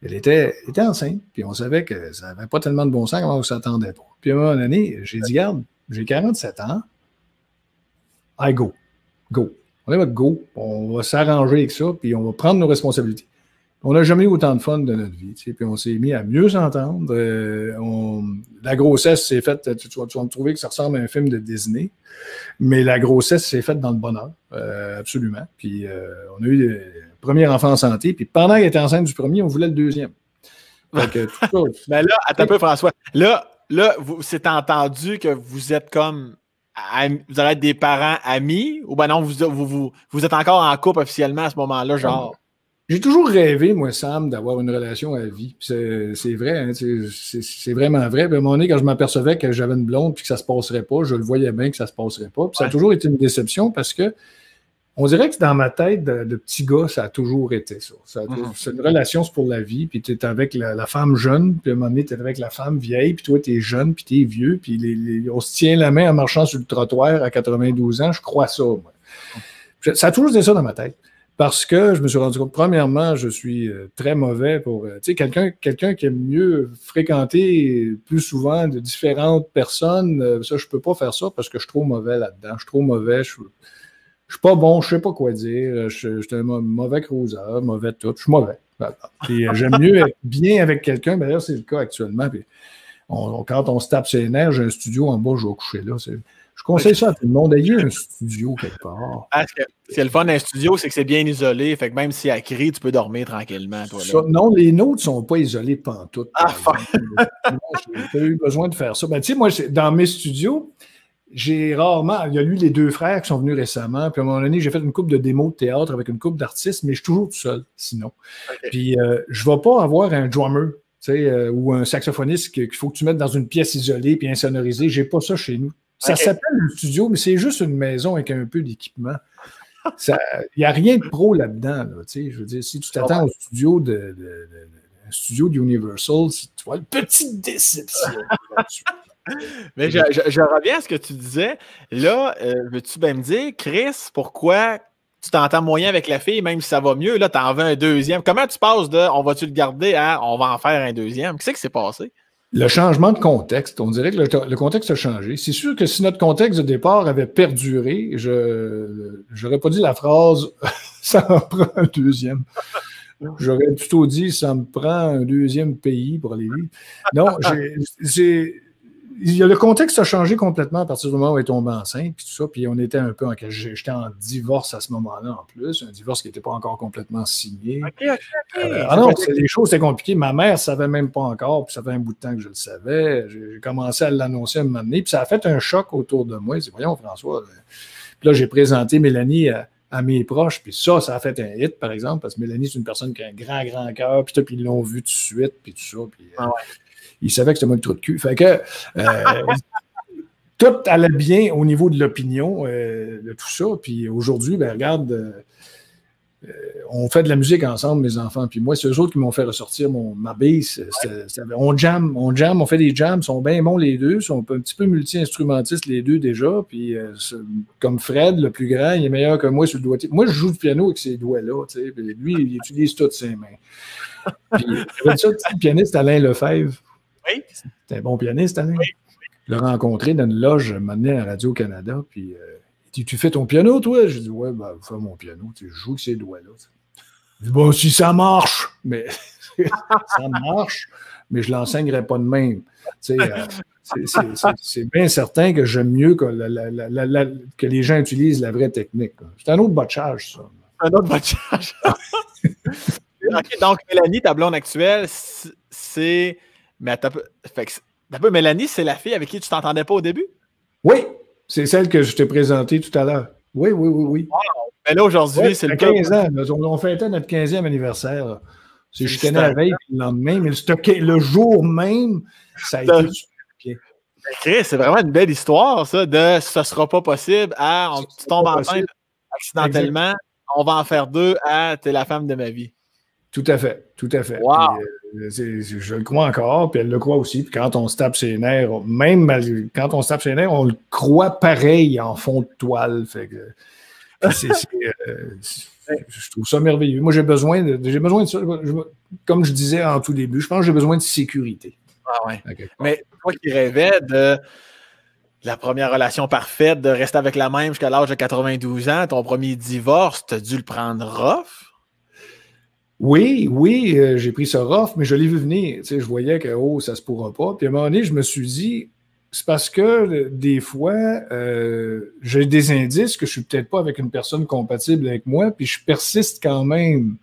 elle était enceinte. Puis on savait que ça n'avait pas tellement de bon sens comment on ne s'attendait pas. Puis à un moment donné, j'ai dit, regarde, j'ai 47 ans. I go. On va go. On va s'arranger avec ça, puis on va prendre nos responsabilités. On n'a jamais eu autant de fun de notre vie, tu sais, puis on s'est mis à mieux s'entendre. La grossesse s'est faite, tu vas me trouver que ça ressemble à un film de Disney, mais la grossesse s'est faite dans le bonheur, absolument. Puis on a eu le premier enfant en santé, puis pendant qu'elle était enceinte du premier, on voulait le deuxième. Donc, tout ça, mais là, attends un peu, François. Là c'est entendu que vous êtes comme... Vous allez être des parents amis, ou ben non, vous êtes encore en couple officiellement à ce moment-là, genre... J'ai toujours rêvé, moi, Sam, d'avoir une relation à vie. C'est vrai, hein, c'est vraiment vrai. Puis à un moment donné, quand je m'apercevais que j'avais une blonde et que ça ne se passerait pas, je le voyais bien que ça ne se passerait pas. Puis ça a toujours été une déception parce que on dirait que dans ma tête de petit gars, ça a toujours été ça. C'est une relation, c'est pour la vie. Puis tu es avec la femme jeune, puis à un moment donné, tu es avec la femme vieille, puis toi, tu es jeune, puis tu es vieux, puis on se tient la main en marchant sur le trottoir à 92 ans. Je crois ça, moi. Ça a toujours été ça dans ma tête. Parce que je me suis rendu compte, premièrement, je suis très mauvais pour... tu sais, quelqu'un qui aime mieux fréquenter plus souvent de différentes personnes, ça, je peux pas faire ça parce que je suis trop mauvais là-dedans. Je suis trop mauvais, je suis pas bon, je sais pas quoi dire. Je suis un mauvais cruiser, mauvais tout. Je suis mauvais. Puis j'aime mieux être bien avec quelqu'un. D'ailleurs, c'est le cas actuellement. Puis quand on se tape ses nerfs, j'ai un studio en bas, je vais coucher là. Je conseille ça à tout le monde. Ayez un studio quelque part. Ce qui est le fun d'un studio, c'est que c'est bien isolé. Fait que même si elle crie, tu peux dormir tranquillement. Toi, là. Non, les nôtres ne sont pas isolés pantoute. J'ai pas eu besoin de faire ça. Ben, tu sais, moi, dans mes studios, j'ai rarement... Il y a eu les 2 frères qui sont venus récemment. Puis à un moment donné, j'ai fait une couple de démos de théâtre avec une couple d'artistes, mais je suis toujours tout seul, sinon. Okay. Puis je ne vais pas avoir un drummer. Ou un saxophoniste qu'il faut que tu mettes dans une pièce isolée puis insonorisée. J'ai pas ça chez nous. Ça s'appelle un studio, mais c'est juste une maison avec un peu d'équipement. Il n'y a rien de pro là-dedans. Là, je veux dire, si tu t'attends au studio un studio d'Universal, tu vois une petite déception. Mais je reviens à ce que tu disais. Là, veux-tu bien me dire, Chris, pourquoi tu t'entends moyen avec la fille, même si ça va mieux, là, tu en veux un deuxième. Comment tu passes de on va-tu le garder à on va en faire un deuxième? Qu'est-ce qui s'est passé? Le changement de contexte, on dirait que le contexte a changé. C'est sûr que si notre contexte de départ avait perduré, j'aurais pas dit la phrase « ça en prend un deuxième ». J'aurais plutôt dit « ça me prend un deuxième pays pour aller vivre ». Non, le contexte a changé complètement à partir du moment où elle est tombée enceinte, puis tout ça, puis on était un peu j'étais en divorce à ce moment-là en plus, un divorce qui n'était pas encore complètement signé. OK. Non, les choses étaient compliquées. Ma mère ne savait même pas encore, puis ça fait un bout de temps que je le savais. J'ai commencé à l'annoncer à un moment donné, puis ça a fait un choc autour de moi. J'ai dit, voyons, François. Puis là, j'ai présenté Mélanie à mes proches, puis ça a fait un hit, par exemple, parce que Mélanie, c'est une personne qui a un grand, grand cœur, puis ils l'ont vu tout de suite, puis tout ça, puis... Il savait que c'était moi le trou de cul. Fait que tout allait bien au niveau de l'opinion, de tout ça. Puis aujourd'hui, ben regarde, on fait de la musique ensemble, mes enfants, puis moi, c'est eux autres qui m'ont fait ressortir ma bass. On jam, on fait des jams, ils sont bien bons les deux, ils sont un petit peu multi-instrumentistes les deux déjà, puis comme Fred, le plus grand, il est meilleur que moi sur le doigté. Moi, je joue du piano avec ces doigts-là, tu sais, puis lui, il utilise toutes ses mains. Puis, le pianiste Alain Lefebvre, Oui. c'était un bon pianiste, Alain. Oui. Je l'ai rencontré dans une loge, m'amenait à Radio-Canada, puis il dit, tu fais ton piano, toi? Je dis, ouais, ben, je fais mon piano, je joue avec ces doigts-là. Je dis, bon, si ça marche, mais ça marche, mais je ne l'enseignerai pas de même. C'est bien certain que j'aime mieux que les gens utilisent la vraie technique. C'est un autre botchage, ça. Un autre botchage. OK, donc, Mélanie, ta blonde actuelle, c'est... Mais Mélanie, c'est la fille avec qui tu t'entendais pas au début? Oui, c'est celle que je t'ai présentée tout à l'heure. Oui. Wow. Mais là, aujourd'hui, c'est le 15 ans. On fêtait notre 15e anniversaire. Je tenais la veille le lendemain, mais le jour même, ça a été super. Chris, c'est vraiment une belle histoire, ça, de « ce sera pas possible » à « tu tombes enceinte accidentellement, exact. On va en faire deux » à « t'es la femme de ma vie ». Tout à fait. Wow. Puis, je le crois encore, puis elle le croit aussi. Puis quand on se tape ses nerfs, même quand on se tape ses nerfs, on le croit pareil en fond de toile. Fait que, je trouve ça merveilleux. Moi, j'ai besoin de ça. Comme je disais en tout début, je pense que j'ai besoin de sécurité. Ah ouais. Mais toi qui rêvais de la première relation parfaite, de rester avec la même jusqu'à l'âge de 92 ans, ton premier divorce, tu as dû le prendre rough? Oui, j'ai pris ça rough, mais je l'ai vu venir. Tu sais, je voyais que ça se pourra pas. Puis à un moment donné, je me suis dit, c'est parce que des fois, j'ai des indices que je suis peut-être pas avec une personne compatible avec moi, puis je persiste quand même.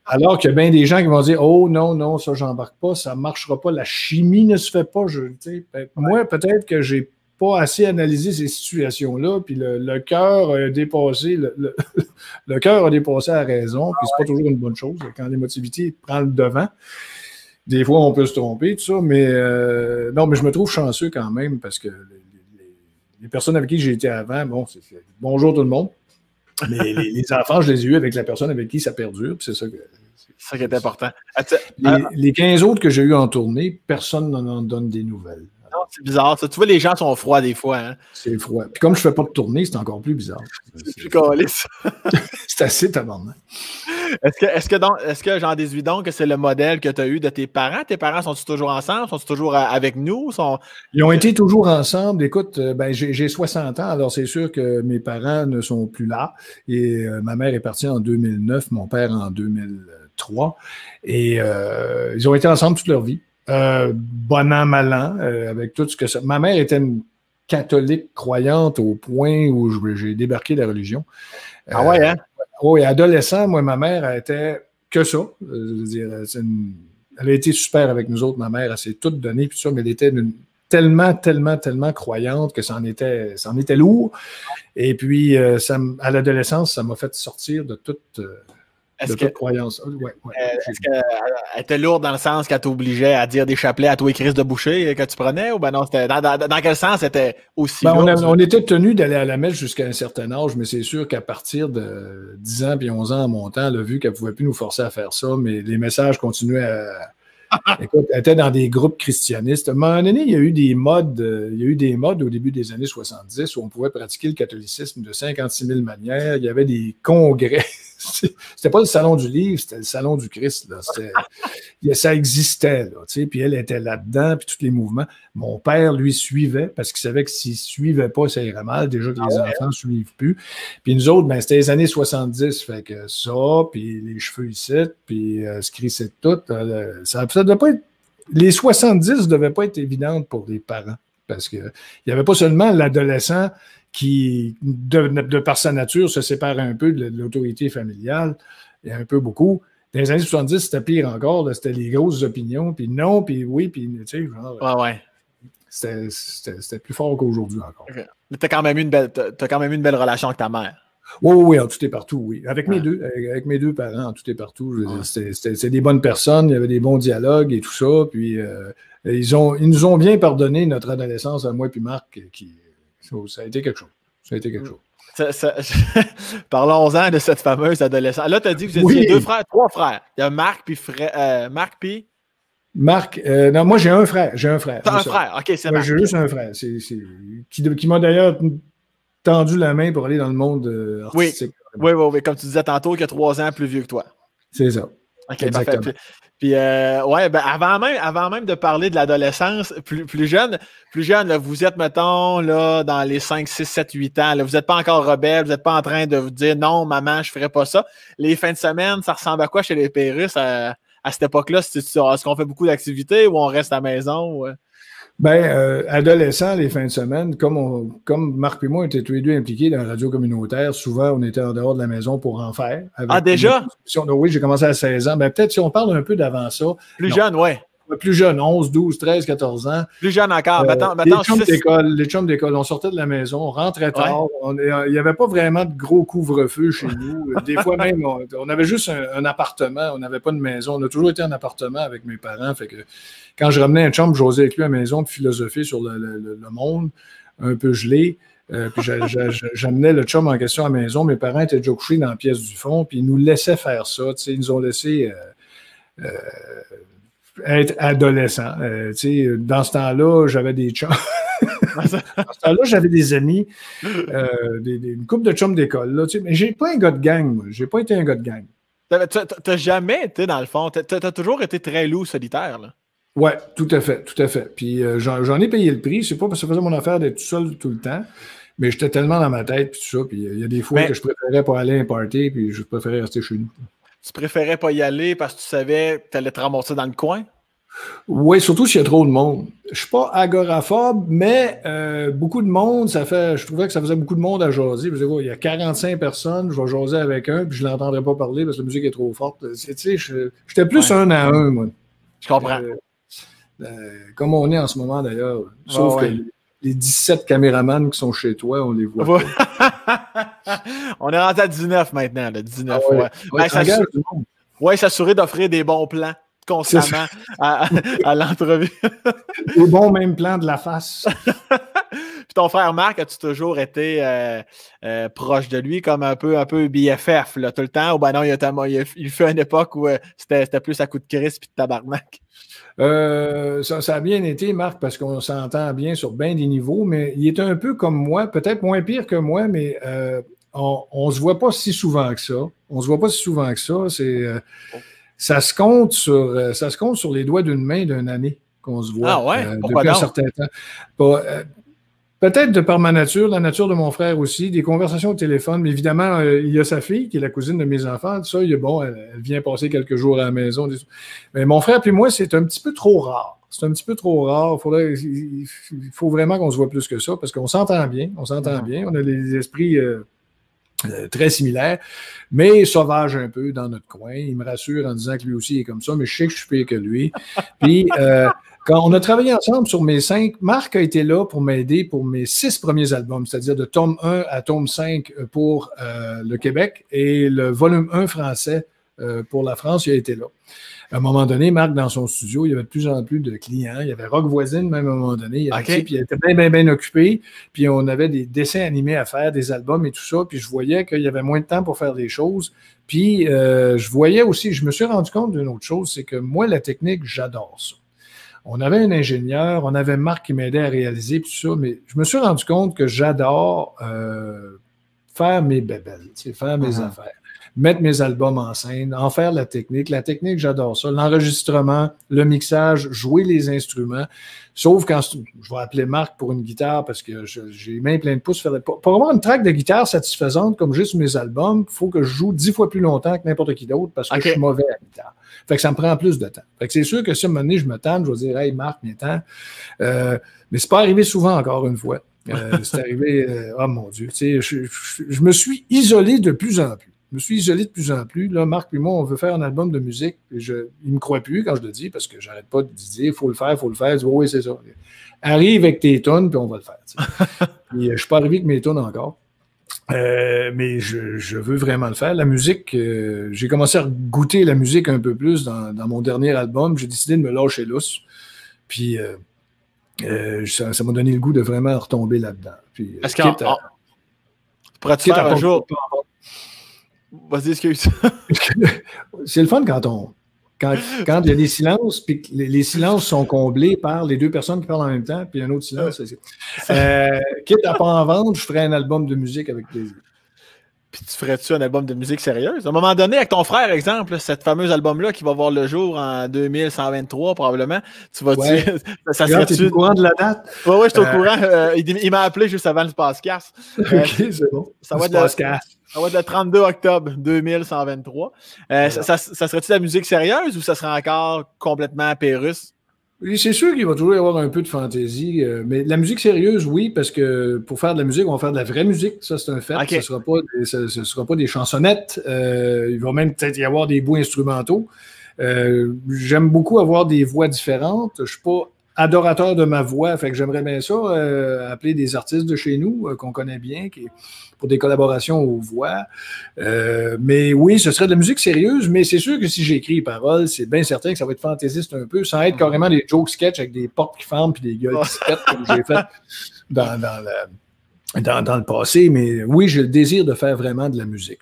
Alors qu'il y a bien des gens qui vont dire, oh non, ça j'embarque pas, ça marchera pas, la chimie ne se fait pas. Moi, peut-être que j'ai pas assez analysé ces situations-là, puis le cœur a dépassé le cœur a dépassé la raison, puis c'est pas toujours une bonne chose quand l'émotivité prend le devant. Des fois, on peut se tromper, tout ça, mais non, mais je me trouve chanceux quand même parce que les personnes avec qui j'ai été avant, bon, c'est bonjour tout le monde, mais les enfants, je les ai eus avec la personne avec qui ça perdure, puis c'est ça qui est important. Les 15 autres que j'ai eus en tournée, personne n'en donne des nouvelles. C'est bizarre, ça. Tu vois, les gens sont froids des fois. Hein? C'est froid. Puis comme je fais pas de tournée, c'est encore plus bizarre. C'est plus calisse. C'est assez tabarnak. Est-ce que j'en déduis donc que c'est le modèle que tu as eu de tes parents? Tes parents sont-ils toujours ensemble? Sont-ils toujours avec nous? Ils ont été toujours ensemble. Écoute, j'ai 60 ans, alors c'est sûr que mes parents ne sont plus là. Et ma mère est partie en 2009, mon père en 2003. Et ils ont été ensemble toute leur vie. Bon an, mal an, avec tout ce que ça... Ma mère était une catholique croyante au point où j'ai débarqué de la religion. Ah ouais, hein? Oui, adolescent, moi, ma mère, elle était que ça. Je veux dire, elle a été super avec nous autres, ma mère, elle s'est toute donnée, puis ça, mais elle était tellement croyante que ça en était lourd. Et puis, à l'adolescence, ça m'a fait sortir de toute croyance. Est-ce qu'elle était lourde dans le sens qu'elle t'obligeait à dire des chapelets à toi et Chris de boucher que tu prenais, ou ben non, c'était dans quel sens c'était aussi lourd? On était tenu d'aller à la messe jusqu'à un certain âge, mais c'est sûr qu'à partir de 10 ans puis 11 ans en montant, elle a vu qu'elle ne pouvait plus nous forcer à faire ça, mais les messages continuaient à... Écoute, elle était dans des groupes christianistes. À un moment donné, il y a eu des modes au début des années 70 où on pouvait pratiquer le catholicisme de 56 000 manières. Il y avait des congrès. C'était pas le salon du livre, c'était le salon du Christ. Là. Ça existait. Là, puis elle était là-dedans, puis tous les mouvements. Mon père, lui, suivait parce qu'il savait que s'il ne suivait pas, ça irait mal. Déjà que les enfants ne suivent plus. Puis nous autres, c'était les années 70. Fait que ça, puis les cheveux ici, puis se crisser de tout. Ça devait pas être... Les 70 ne devaient pas être évidentes pour les parents. Parce qu'il n'y avait pas seulement l'adolescent qui, de par sa nature, se sépare un peu de l'autorité familiale, et un peu beaucoup. Dans les années 70, c'était pire encore, c'était les grosses opinions, puis non, puis oui, puis tu sais, genre... Ouais. C'était plus fort qu'aujourd'hui encore. Okay. Mais t'as quand même eu une belle relation avec ta mère. Oui, en tout et partout, oui. Avec mes deux parents, en tout et partout. C'était des bonnes personnes, il y avait des bons dialogues et tout ça, puis ils nous ont bien pardonné notre adolescence à moi et Marc, ça a été quelque chose. Parlons-en de cette fameuse adolescence. Là, tu as dit que vous étiez deux frères, trois frères. Il y a Marc puis Marc, non, moi j'ai un frère. T'as un frère, ok, c'est Marc. J'ai juste un frère. Qui m'a d'ailleurs tendu la main pour aller dans le monde artistique. Oui, comme tu disais tantôt, qui a 3 ans plus vieux que toi. C'est ça. OK, exactement. Parfait. Puis avant même de parler de l'adolescence, plus jeune, là, vous êtes, mettons, là, dans les 5, 6, 7, 8 ans. Là, vous n'êtes pas encore rebelle, vous n'êtes pas en train de vous dire non, maman, je ne ferai pas ça. Les fins de semaine, ça ressemble à quoi chez les Pérusse à cette époque-là? Est-ce qu'on fait beaucoup d'activités ou on reste à la maison? Adolescent, les fins de semaine, comme Marc et moi étaient tous les deux impliqués dans la radio communautaire, souvent on était en dehors de la maison pour en faire. Déjà? Oui, j'ai commencé à 16 ans. Peut-être si on parle un peu d'avant ça. Plus jeune, oui. Plus jeune, 11, 12, 13, 14 ans. Plus jeune encore. Les chums d'école, on sortait de la maison, on rentrait tard. Il n'y avait pas vraiment de gros couvre-feu chez nous. Des fois même, on avait juste un appartement, on n'avait pas de maison. On a toujours été en appartement avec mes parents. Fait que quand je ramenais un chum, j'osais avec lui à la maison de philosopher sur le monde, un peu gelé. Puis j'amenais le chum en question à la maison. Mes parents étaient déjà couchés dans la pièce du fond, puis ils nous laissaient faire ça. Ils nous ont laissé être adolescent. Dans ce temps-là, j'avais des chums. Dans ce temps-là, j'avais des amis, une couple de chums d'école. Là, mais j'ai pas un gars de gang, moi. J'ai pas été un gars de gang. T'as jamais été, dans le fond, t'as toujours été très loup solitaire, là. Oui, tout à fait. Puis j'en ai payé le prix. C'est pas parce que ça faisait mon affaire d'être tout seul tout le temps, mais j'étais tellement dans ma tête, puis tout ça. Puis il y a des fois que je préférais pas aller à un party, puis je préférais rester chez nous. Tu préférais pas y aller parce que tu savais que tu allais te ramasser dans le coin? Oui, surtout s'il y a trop de monde. Je suis pas agoraphobe, mais beaucoup de monde, je trouvais que ça faisait beaucoup de monde à jaser. Il y a 45 personnes, je vais jaser avec un, puis je ne l'entendrai pas parler parce que la musique est trop forte. J'étais plus un à un, moi. Je comprends. Comme on est en ce moment, d'ailleurs. Sauf que les 17 caméramans qui sont chez toi, on les voit pas. On est rendu à 19 maintenant, là, 19. S'assurer d'offrir des bons plans constamment à l'entrevue. Des bons même plans de la face. Puis ton frère Marc, as-tu toujours été proche de lui, comme un peu BFF, là, tout le temps? Ou ben non, il fait une époque où c'était plus à coup de crise puis de tabarnak? Ça a bien été, Marc, parce qu'on s'entend bien sur bien des niveaux, mais il est un peu comme moi, peut-être moins pire que moi, mais on se voit pas si souvent que ça. Ça se compte sur les doigts d'une main d'une année qu'on se voit depuis un certain temps. Peut-être de par ma nature, la nature de mon frère aussi, des conversations au téléphone. Mais évidemment, il y a sa fille, qui est la cousine de mes enfants. Ça, elle vient passer quelques jours à la maison. Mais mon frère et moi, c'est un petit peu trop rare. Il faut vraiment qu'on se voit plus que ça, parce qu'on s'entend bien. On a des esprits très similaires, mais sauvages un peu dans notre coin. Il me rassure en disant que lui aussi est comme ça, mais je sais que je suis pire que lui. Puis... quand on a travaillé ensemble sur mes 5, Marc a été là pour m'aider pour mes 6 premiers albums, c'est-à-dire de tome 1 à tome 5 pour le Québec et le volume 1 français pour la France, il a été là. À un moment donné, Marc, dans son studio, il y avait de plus en plus de clients. Il y avait Rock Voisine, même à un moment donné. Puis il était bien occupé. Puis on avait des dessins animés à faire, des albums et tout ça. Puis je voyais qu'il y avait moins de temps pour faire des choses. Puis je me suis rendu compte d'une autre chose, c'est que moi, la technique, j'adore ça. On avait un ingénieur, on avait Marc qui m'aidait à réaliser tout ça, mais je me suis rendu compte que j'adore faire mes bébelles, faire mes affaires, mettre mes albums en scène, en faire la technique. La technique, j'adore ça. L'enregistrement, le mixage, jouer les instruments. Sauf quand je vais appeler Marc pour une guitare parce que j'ai les mains pleines de pouces. Pour avoir une track de guitare satisfaisante comme j'ai sur mes albums, il faut que je joue 10 fois plus longtemps que n'importe qui d'autre parce que je suis mauvais à la guitare. Fait que ça me prend plus de temps. Fait que c'est sûr que si à un moment donné, je me tente, je vais dire « Hey Marc, viens-t'en ». Mais c'est pas arrivé souvent, encore une fois. C'est arrivé, oh mon Dieu, je me suis isolé de plus en plus. Là, Marc et moi, on veut faire un album de musique. Et il ne me croit plus quand je le dis, parce que j'arrête pas de dire, il faut le faire. Je dis, oui, c'est ça. Arrive avec tes tonnes, puis on va le faire. Puis, je ne suis pas arrivé avec mes tonnes encore. Mais je veux vraiment le faire. La musique, j'ai commencé à goûter la musique un peu plus dans mon dernier album. J'ai décidé de me lâcher lousse. Puis, ça m'a donné le goût de vraiment retomber là-dedans. Puis, pourrais-tu faire un jour... Vas-y, excuse. C'est le fun quand il y a des silences, puis que les silences sont comblés par les deux personnes qui parlent en même temps, puis un autre silence. Quitte à pas en vendre, je ferais un album de musique avec plaisir. Puis tu ferais-tu un album de musique sérieuse? À un moment donné, avec ton frère, exemple, cet fameux album-là qui va voir le jour en 2123, probablement, tu vas dire... Ça serait-tu... au courant de la date? Oui, je suis au courant. Il m'a appelé juste avant le podcast. OK, c'est bon. Ça va être le 32 octobre 2123. Ça serait-tu de la musique sérieuse ou ça serait encore complètement Pérus? C'est sûr qu'il va toujours y avoir un peu de fantaisie, mais la musique sérieuse, oui, parce que pour faire de la musique, on va faire de la vraie musique, ça c'est un fait. Okay. Ce ne sera pas des chansonnettes, il va même peut-être y avoir des bouts instrumentaux. J'aime beaucoup avoir des voix différentes. Je ne suis pas adorateur de ma voix, fait que j'aimerais bien ça, appeler des artistes de chez nous qu'on connaît bien, pour des collaborations aux voix. Mais oui, ce serait de la musique sérieuse, mais c'est sûr que si j'écris les paroles, c'est bien certain que ça va être fantaisiste un peu, sans être carrément des jokes sketch avec des portes qui ferment puis des gueules qui se pètent comme j'ai fait dans le passé. Mais oui, j'ai le désir de faire vraiment de la musique.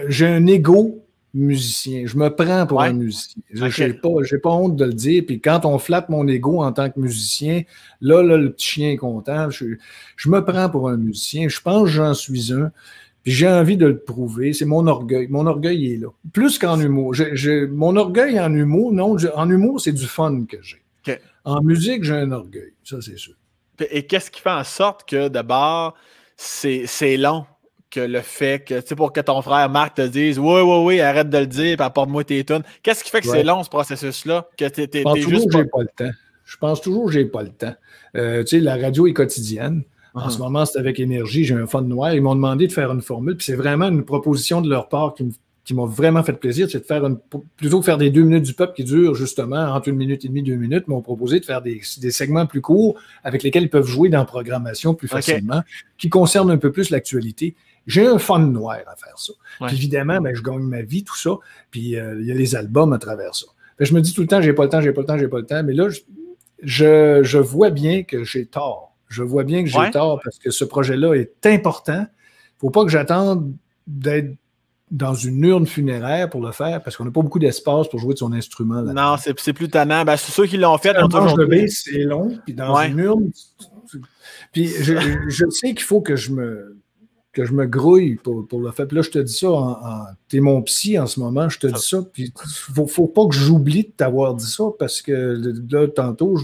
J'ai un ego musicien. Je me prends pour un musicien. J'ai pas honte de le dire. Puis quand on flatte mon ego en tant que musicien, là le petit chien est content. Je me prends pour un musicien. Je pense que j'en suis un. Puis j'ai envie de le prouver. C'est mon orgueil. Mon orgueil est là. Plus qu'en humour. Mon orgueil en humour, non. En humour, c'est du fun que j'ai. Okay. En musique, j'ai un orgueil. Ça, c'est sûr. Et qu'est-ce qui fait en sorte que, d'abord, c'est long? Que le fait que, tu sais, pour que ton frère Marc te dise oui, arrête de le dire, puis apporte-moi tes tunes. Qu'est-ce qui fait que c'est long, ce processus-là? Que Je pense toujours que j'ai pas le temps. Je pense toujours que j'ai pas le temps. Tu sais, la radio est quotidienne. En ce moment, c'est avec Énergie, j'ai un fun noir. Ils m'ont demandé de faire une formule, puis c'est vraiment une proposition de leur part qui m'a vraiment fait plaisir, c'est de faire plutôt que faire des 2 minutes du peuple qui durent justement entre 1 minute et demie, 2 minutes, m'ont proposé de faire des segments plus courts avec lesquels ils peuvent jouer dans la programmation plus facilement, qui concernent un peu plus l'actualité. J'ai un fun noir à faire ça. Puis évidemment, je gagne ma vie, tout ça. Puis il y a les albums à travers ça. Je me dis tout le temps, j'ai pas le temps. Mais là, je vois bien que j'ai tort. Je vois bien que j'ai tort parce que ce projet-là est important. Il ne faut pas que j'attende d'être dans une urne funéraire pour le faire parce qu'on n'a pas beaucoup d'espace pour jouer de son instrument. Là. Non, c'est plus tannant. C'est ceux qui l'ont fait. C'est long. Puis dans une urne... Puis je sais qu'il faut que je me grouille pour le faire. Puis là, je te dis ça, t'es mon psy en ce moment, je te dis ça, puis faut pas que j'oublie de t'avoir dit ça, parce que là, tantôt,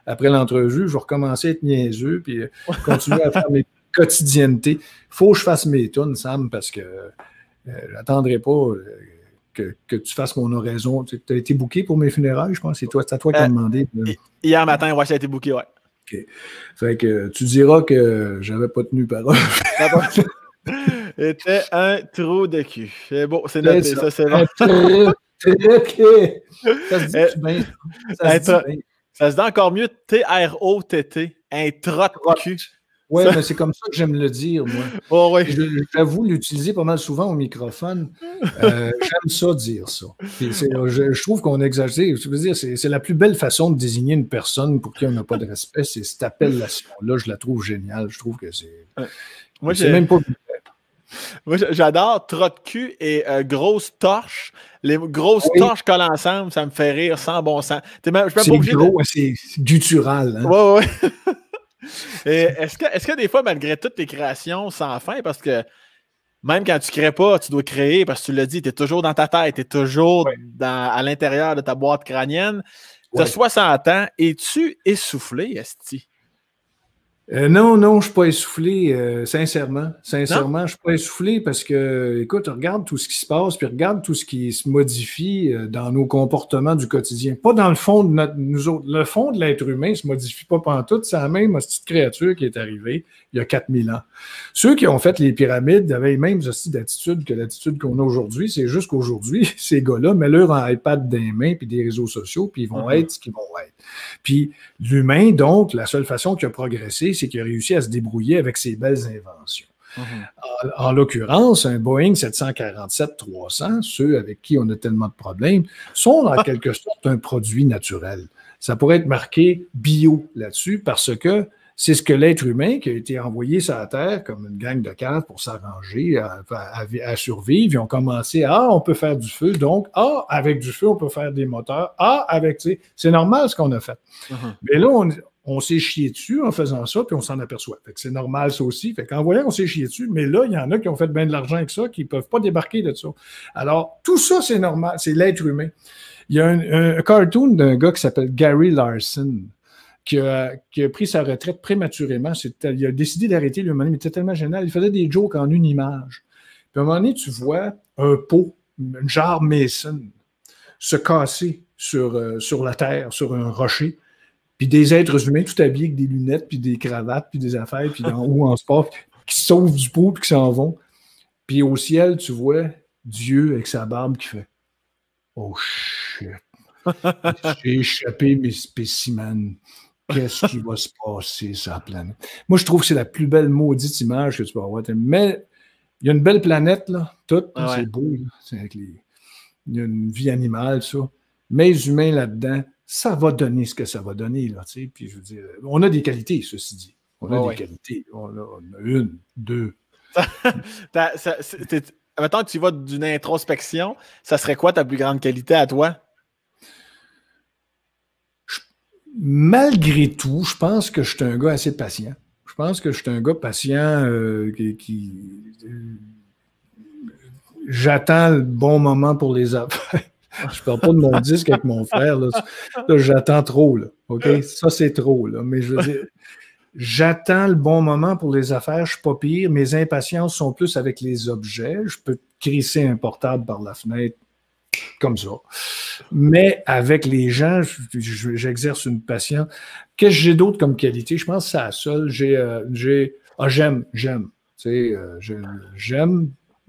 après l'entrevue, je vais recommencer à être niaiseux, puis continuer à faire mes quotidiennetés. Faut que je fasse mes tunes, Sam, parce que j'attendrai pas que tu fasses mon oraison. Tu as été booké pour mes funérailles, je pense, c'est à toi qui as demandé. Hier matin, ça a été booké, ouais. OK. Fait que tu diras que j'avais pas tenu parole. C'était un trou de cul. C'est beau, c'est noté, ça c'est bon. OK. Ça se dit bien. Ça se dit encore mieux T-R-O-T-T. Un trot de cul. Oui, mais c'est comme ça que j'aime le dire, moi. Oh, oui. J'avoue l'utiliser pas mal souvent au microphone. J'aime ça dire ça. Je trouve qu'on exagère. Je veux dire, c'est la plus belle façon de désigner une personne pour qui on n'a pas de respect. C'est cette appellation-là. Je la trouve géniale. Je trouve que c'est... Moi, c'est même pas... Moi, j'adore trot de cul et grosse torche. Les grosses torches collent ensemble, ça me fait rire sans bon sens. C'est gros, c'est guttural. Hein? Ouais. Et est-ce que des fois, malgré toutes tes créations sans fin, parce que même quand tu ne crées pas, tu dois créer, parce que tu l'as dit, tu es toujours dans ta tête, tu es toujours à l'intérieur de ta boîte crânienne. Tu as 60 ans, es-tu essoufflé, esti? Non, je ne suis pas essoufflé, sincèrement. Sincèrement, je ne suis pas essoufflé parce que, écoute, regarde tout ce qui se passe, puis regarde tout ce qui se modifie dans nos comportements du quotidien. Pas dans le fond de nous autres. Le fond de l'être humain ne se modifie pas pantoute. C'est la même petite créature qui est arrivée il y a 4000 ans. Ceux qui ont fait les pyramides avaient les mêmes d'attitude que l'attitude qu'on a aujourd'hui. C'est juste qu'aujourd'hui, ces gars-là mettent leur iPad dans les mains puis des réseaux sociaux, puis ils vont être ce qu'ils vont être. Puis l'humain, donc, la seule façon qu'il a progressé, c'est qu'il a réussi à se débrouiller avec ses belles inventions. En l'occurrence, un Boeing 747-300, ceux avec qui on a tellement de problèmes, sont en quelque sorte un produit naturel. Ça pourrait être marqué bio là-dessus parce que c'est ce que l'être humain qui a été envoyé sur la Terre comme une gang de caves pour s'arranger, à survivre. Ils ont commencé, on peut faire du feu, donc, avec du feu, on peut faire des moteurs. C'est normal ce qu'on a fait. Mais là, on s'est chié dessus en faisant ça, puis on s'en aperçoit. Fait que c'est normal, ça aussi. Fait qu'en voyant, on s'est chié dessus, mais là, il y en a qui ont fait bien de l'argent avec ça, qui ne peuvent pas débarquer de ça. Alors, tout ça, c'est normal. C'est l'être humain. Il y a un cartoon d'un gars qui s'appelle Gary Larson, qui a pris sa retraite prématurément. Il a décidé d'arrêter, lui, mais il était tellement génial. Il faisait des jokes en une image. Puis à un moment donné, tu vois un pot, une jarre Mason, se casser sur la terre, sur un rocher. Puis des êtres humains tout habillés avec des lunettes, puis des cravates, puis des affaires, puis en haut en sport, qui se sauvent du pot, puis qui s'en vont. Puis au ciel, tu vois Dieu avec sa barbe qui fait « Oh shit! J'ai échappé mes spécimens. Qu'est-ce qui va se passer sur la planète? » Moi, je trouve que c'est la plus belle maudite image que tu peux avoir. Mais il y a une belle planète, là, toute, c'est beau. Là. Il y a une vie animale, ça. Mais les humains là-dedans, ça va donner ce que ça va donner. Là, puis je veux dire, on a des qualités, ceci dit. On a des qualités. On a une, deux. Mettons que tu vas d'une introspection, ça serait quoi ta plus grande qualité à toi? Malgré tout, je pense que je suis un gars assez patient. Je pense que je suis un gars patient j'attends le bon moment pour les affaires. Je ne parle pas de mon disque avec mon frère. Là, j'attends trop. Là, OK? Ça, c'est trop. Là. Mais je veux dire, j'attends le bon moment pour les affaires. Je ne suis pas pire. Mes impatiences sont plus avec les objets. Je peux crisser un portable par la fenêtre comme ça. Mais avec les gens, j'exerce une patience. Qu'est-ce que j'ai d'autre comme qualité? Je pense que c'est la seule. J'aime. J'aime.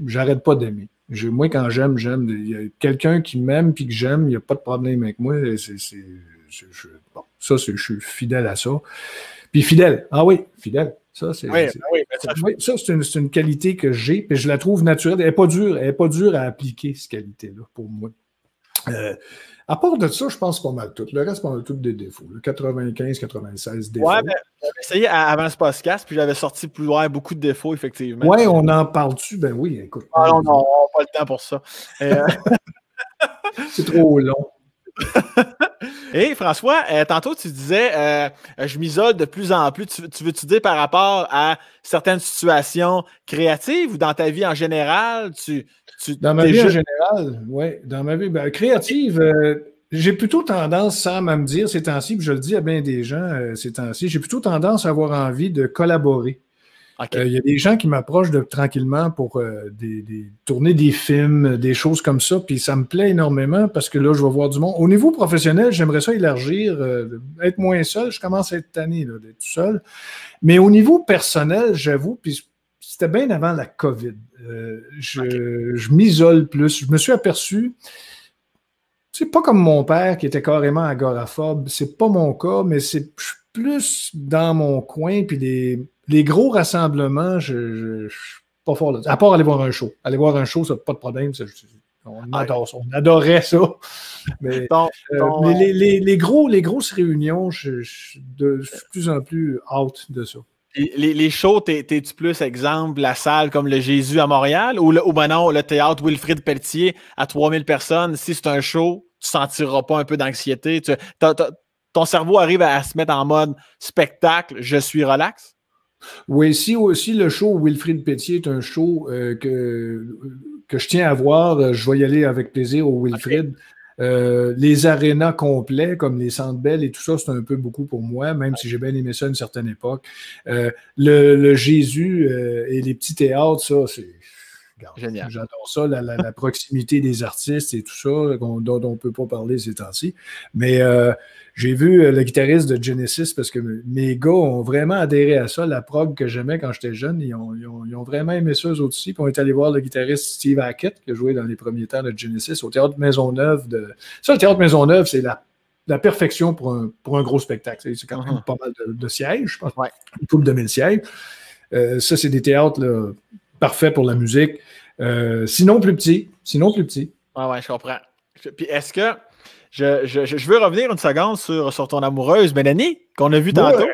J'arrête pas d'aimer. Moi, quand j'aime. Il y a quelqu'un qui m'aime puis que j'aime, il n'y a pas de problème avec moi. Je suis fidèle à ça. Puis fidèle. Fidèle. Ça, c'est une qualité que j'ai, puis je la trouve naturelle. Elle n'est pas dure à appliquer, cette qualité-là, pour moi. À part de ça, je pense pas mal tout. Le reste, pas mal tout des défauts. 95, 96 défauts. Ouais, ben, j'avais essayé avant ce podcast, puis j'avais sorti plus loin beaucoup de défauts, effectivement. Ouais, on en parle-tu? Ben oui, écoute. Non, on n'a pas le temps pour ça. C'est trop long. Et François, tantôt tu disais je m'isole de plus en plus. Tu veux-tu dire par rapport à certaines situations créatives ou dans ta vie en général? Dans ma vie en général, oui. Dans ma vie créative, j'ai plutôt tendance, Sam, à me dire ces temps-ci, puis je le dis à bien des gens ces temps-ci, j'ai plutôt tendance à avoir envie de collaborer. Okay. Y a des gens qui m'approchent tranquillement pour tourner des films, des choses comme ça, puis ça me plaît énormément parce que là, je vais voir du monde. Au niveau professionnel, j'aimerais ça élargir, être moins seul. Je commence à être tanné d'être tout seul. Mais au niveau personnel, j'avoue, puis c'était bien avant la COVID, je m'isole plus. Je me suis aperçu, c'est pas comme mon père qui était carrément agoraphobe, c'est pas mon cas, mais je suis plus dans mon coin, puis les gros rassemblements, je suis pas fort là. À part aller voir un show. Aller voir un show, ça n'a pas de problème. On adore ça. On adorait ça. Mais les grosses réunions, je suis de plus en plus out de ça. Les shows, t'es-tu plus, exemple, la salle comme le Jésus à Montréal ou ben non, le théâtre Wilfrid Pelletier à 3000 personnes? Si c'est un show, tu ne sentiras pas un peu d'anxiété. Ton cerveau arrive à se mettre en mode spectacle, je suis relax? Oui, si aussi le show Wilfrid Pelletier est un show que je tiens à voir, je vais y aller avec plaisir au Wilfrid. Okay. Les arénas complets, comme les Centre Bell et tout ça, c'est un peu beaucoup pour moi, même si j'ai bien aimé ça à une certaine époque. Le Jésus et les petits théâtres, ça, c'est... Génial. J'adore ça, la proximité des artistes et tout ça, dont on ne peut pas parler ces temps-ci. Mais j'ai vu le guitariste de Genesis, parce que mes gars ont vraiment adhéré à ça, la prog que j'aimais quand j'étais jeune. Ils ont vraiment aimé ça, eux autres aussi. Puis on est allé voir le guitariste Steve Hackett, qui a joué dans les premiers temps de Genesis, au Théâtre Maisonneuve. Ça, le Théâtre Maisonneuve, c'est la perfection pour un gros spectacle. C'est quand même pas mal de sièges, je pense. Ouais. Une couple de 1000 sièges. Ça, c'est des théâtres là, parfaits pour la musique. Sinon plus petit. Ouais, je comprends. Puis est-ce que je veux revenir une seconde sur ton amoureuse, Mélanie, qu'on a vue tantôt.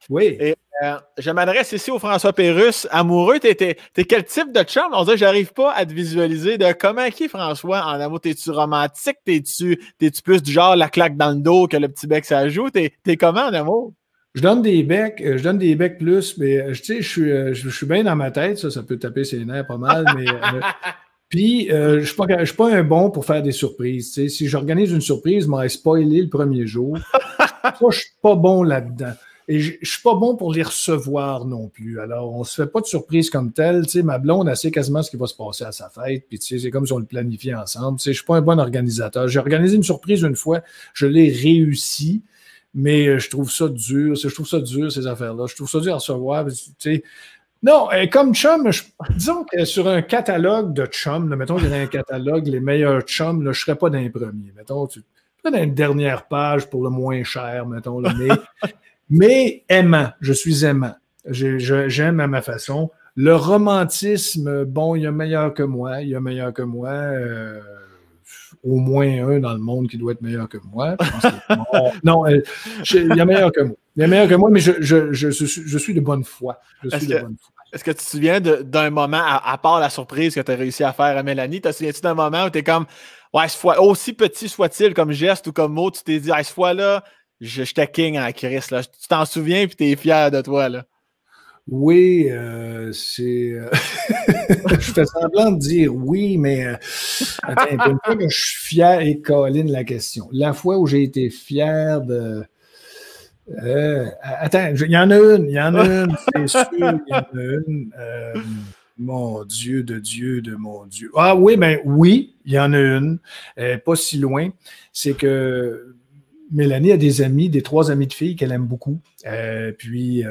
Oui. Et je m'adresse ici au François Pérusse. Amoureux, t'es quel type de chum? On dirait que j'arrive pas à te visualiser de comment qui est François en amour. T'es-tu romantique? T'es-tu plus du genre la claque dans le dos que le petit bec ça joue? T'es comment en amour? Je donne des becs plus, mais tu sais, je suis bien dans ma tête, ça peut taper ses nerfs pas mal, mais puis je suis pas un bon pour faire des surprises. Tu sais. Si j'organise une surprise, je m'en spoilé le premier jour. Ça, je suis pas bon là-dedans. Et je suis pas bon pour les recevoir non plus. Alors, on se fait pas de surprise comme telle. Tu sais, ma blonde, elle sait quasiment ce qui va se passer à sa fête. Puis, tu sais, c'est comme si on le planifiait ensemble. Tu sais, je suis pas un bon organisateur. J'ai organisé une surprise une fois. Je l'ai réussi. Mais je trouve ça dur. Je trouve ça dur, ces affaires-là. Je trouve ça dur à recevoir. Tu sais. Non, comme chum, disons que sur un catalogue de chums, là, mettons qu'il y aurait un catalogue, les meilleurs chums, là, je ne serais pas dans les premiers. Mettons, pas dans une dernière page pour le moins cher, mettons. Là, mais aimant. Je suis aimant. J'aime à ma façon. Le romantisme, bon, il y a meilleur que moi. Il y a meilleur que moi. Au moins un dans le monde qui doit être meilleur que moi. Non, il y a meilleur que moi. Il y a meilleur que moi, mais je suis de bonne foi. Est-ce que tu te souviens d'un moment, à part la surprise que tu as réussi à faire à Mélanie, te souviens-tu d'un moment où tu es comme, ouais, cette fois, aussi petit soit-il comme geste ou comme mot, tu t'es dit, cette fois-là, j'étais king en Chris. Là. Tu t'en souviens et tu es fier de toi. Là. Oui, c'est. Je fais semblant de dire oui, mais attends, une fois que je suis fier et Colin la question. La fois où j'ai été fier de. Attends, il y en a une, c'est sûr, il y en a une. Mon Dieu, de mon Dieu. Ah oui, ben oui, il y en a une. Pas si loin. C'est que Mélanie a des 3 amis de filles qu'elle aime beaucoup. Puis.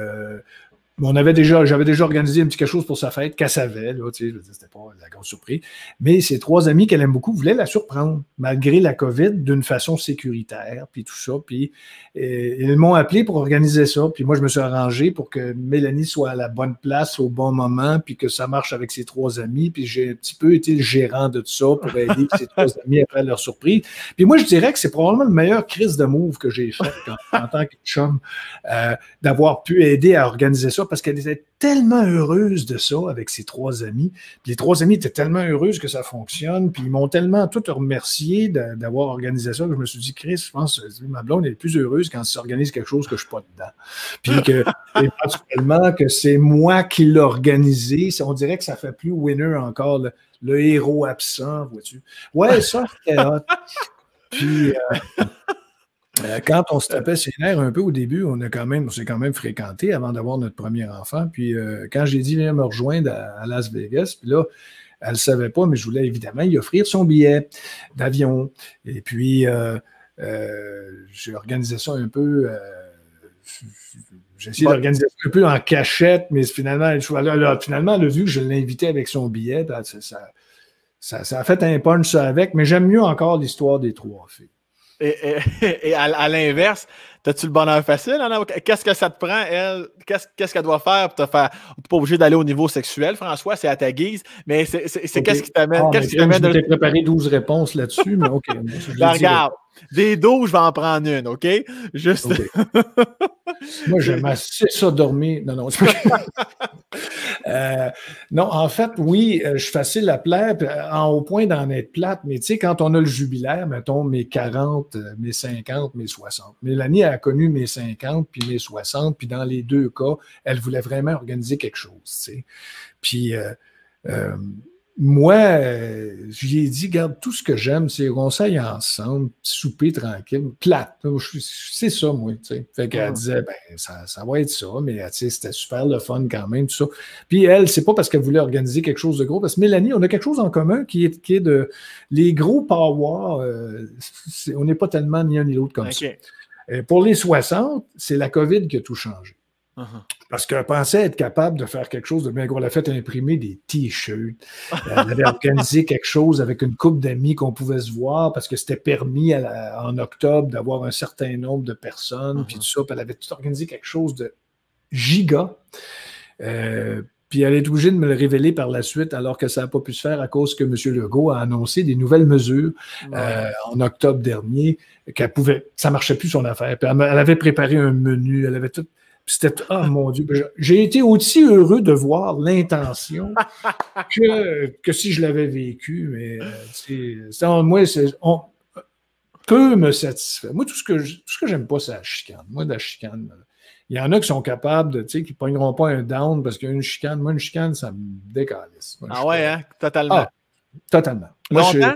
J'avais déjà organisé un petit quelque chose pour sa fête, qu'elle savait, là, tu sais, c'était pas la grosse surprise. Mais ses 3 amis qu'elle aime beaucoup voulaient la surprendre, malgré la COVID, d'une façon sécuritaire, puis tout ça. Puis ils m'ont appelé pour organiser ça. Puis moi, je me suis arrangé pour que Mélanie soit à la bonne place au bon moment, puis que ça marche avec ses 3 amis. Puis j'ai un petit peu été le gérant de tout ça pour aider ses 3 amis à faire leur surprise. Puis moi, je dirais que c'est probablement le meilleur crise de move que j'ai fait en tant que chum, d'avoir pu aider à organiser ça. Parce qu'elle était tellement heureuse de ça avec ses 3 amis. Puis les 3 amis étaient tellement heureuses que ça fonctionne. Puis ils m'ont tellement tout remercié d'avoir organisé ça que je me suis dit, Chris, je pense que ma blonde est plus heureuse quand elle s'organise quelque chose que je ne suis pas dedans. Puis que, éventuellement, que c'est moi qui l'ai organisé. On dirait que ça fait plus winner encore, le héros absent, vois-tu. Ouais, ça, c'était hot. Puis... quand on se tapait ses nerfs un peu au début, on s'est quand même fréquenté avant d'avoir notre premier enfant. Puis quand j'ai dit viens me rejoindre à Las Vegas, puis là, elle ne savait pas, mais je voulais évidemment y offrir son billet d'avion. Et puis j'ai organisé ça un peu. J'ai essayé d'organiser ça un peu en cachette, mais finalement, elle a vu que je l'ai invité avec son billet. Ça a fait un punch ça avec, mais j'aime mieux encore l'histoire des 3 filles. Et à l'inverse, as-tu le bonheur facile? Qu'est-ce que ça te prend, elle? Qu'est-ce qu'elle doit faire pour te faire? Tu n'es pas obligé d'aller au niveau sexuel, François, c'est à ta guise, mais c'est okay. Qu'est-ce qui t'amène? Je t'ai préparé 12 réponses là-dessus, mais OK. Regarde, des 12, je vais en prendre une, OK? Juste. Okay. Moi, j'aime assez ça dormir. Non, non, en fait, oui, je suis facile à plaire, au point d'en être plate, mais tu sais, quand on a le jubilaire, mettons mes 40, mes 50, mes 60. Mélanie a connu mes 50 puis mes 60, puis dans les 2 cas, elle voulait vraiment organiser quelque chose, tu sais. Puis moi, je lui ai dit, regarde, tout ce que j'aime, c'est qu'on s'aille ensemble, souper tranquille, plate. C'est ça, moi, tu sais. Fait qu'elle disait, ben, ça va être ça, mais tu sais, c'était super le fun quand même, tout ça. Puis elle, c'est pas parce qu'elle voulait organiser quelque chose de gros, parce que Mélanie, on a quelque chose en commun qui est de les gros power, on n'est pas tellement ni un ni l'autre comme ça. Pour les 60, c'est la COVID qui a tout changé. Parce qu'elle pensait être capable de faire quelque chose de bien gros. Elle a fait imprimer des t-shirts. Elle avait organisé quelque chose avec une couple d'amis qu'on pouvait se voir parce que c'était permis en octobre d'avoir un certain nombre de personnes. Puis tout ça. Puis elle avait tout organisé quelque chose de giga. Puis elle est obligée de me le révéler par la suite alors que ça n'a pas pu se faire à cause que M. Legault a annoncé des nouvelles mesures en octobre dernier ça ne marchait plus son affaire. Puis elle avait préparé un menu, elle avait tout. C'était, ah mon Dieu, j'ai été aussi heureux de voir l'intention que si je l'avais vécu, mais moi, peu me satisfait. Moi, tout ce que j'aime pas, c'est la chicane. Moi, de la chicane, il y en a qui sont capables de, qui ne pogneront pas un down parce qu'il y a une chicane. Moi, une chicane, ça me décalisse. Moi, ah ouais, hein? Totalement. Ah, totalement. Moi, Longtemps?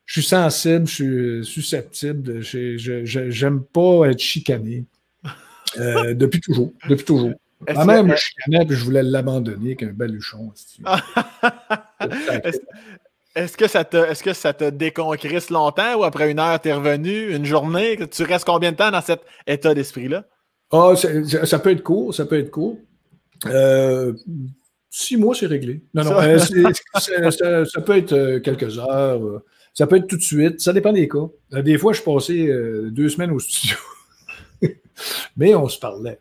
je suis sensible, je suis susceptible, j'aime pas être chicané. Depuis toujours. Depuis toujours. Ma mère me chicanait puis je voulais l'abandonner qu'un baluchon. Est-ce que ça te déconcrisse longtemps ou après une heure, tu es revenu, une journée? Tu restes combien de temps dans cet état d'esprit-là? Ah, ça peut être court, ça peut être court. 6 mois, c'est réglé. Non, ça peut être quelques heures. Ça peut être tout de suite. Ça dépend des cas. Des fois, je passais 2 semaines au studio. Mais on se parlait.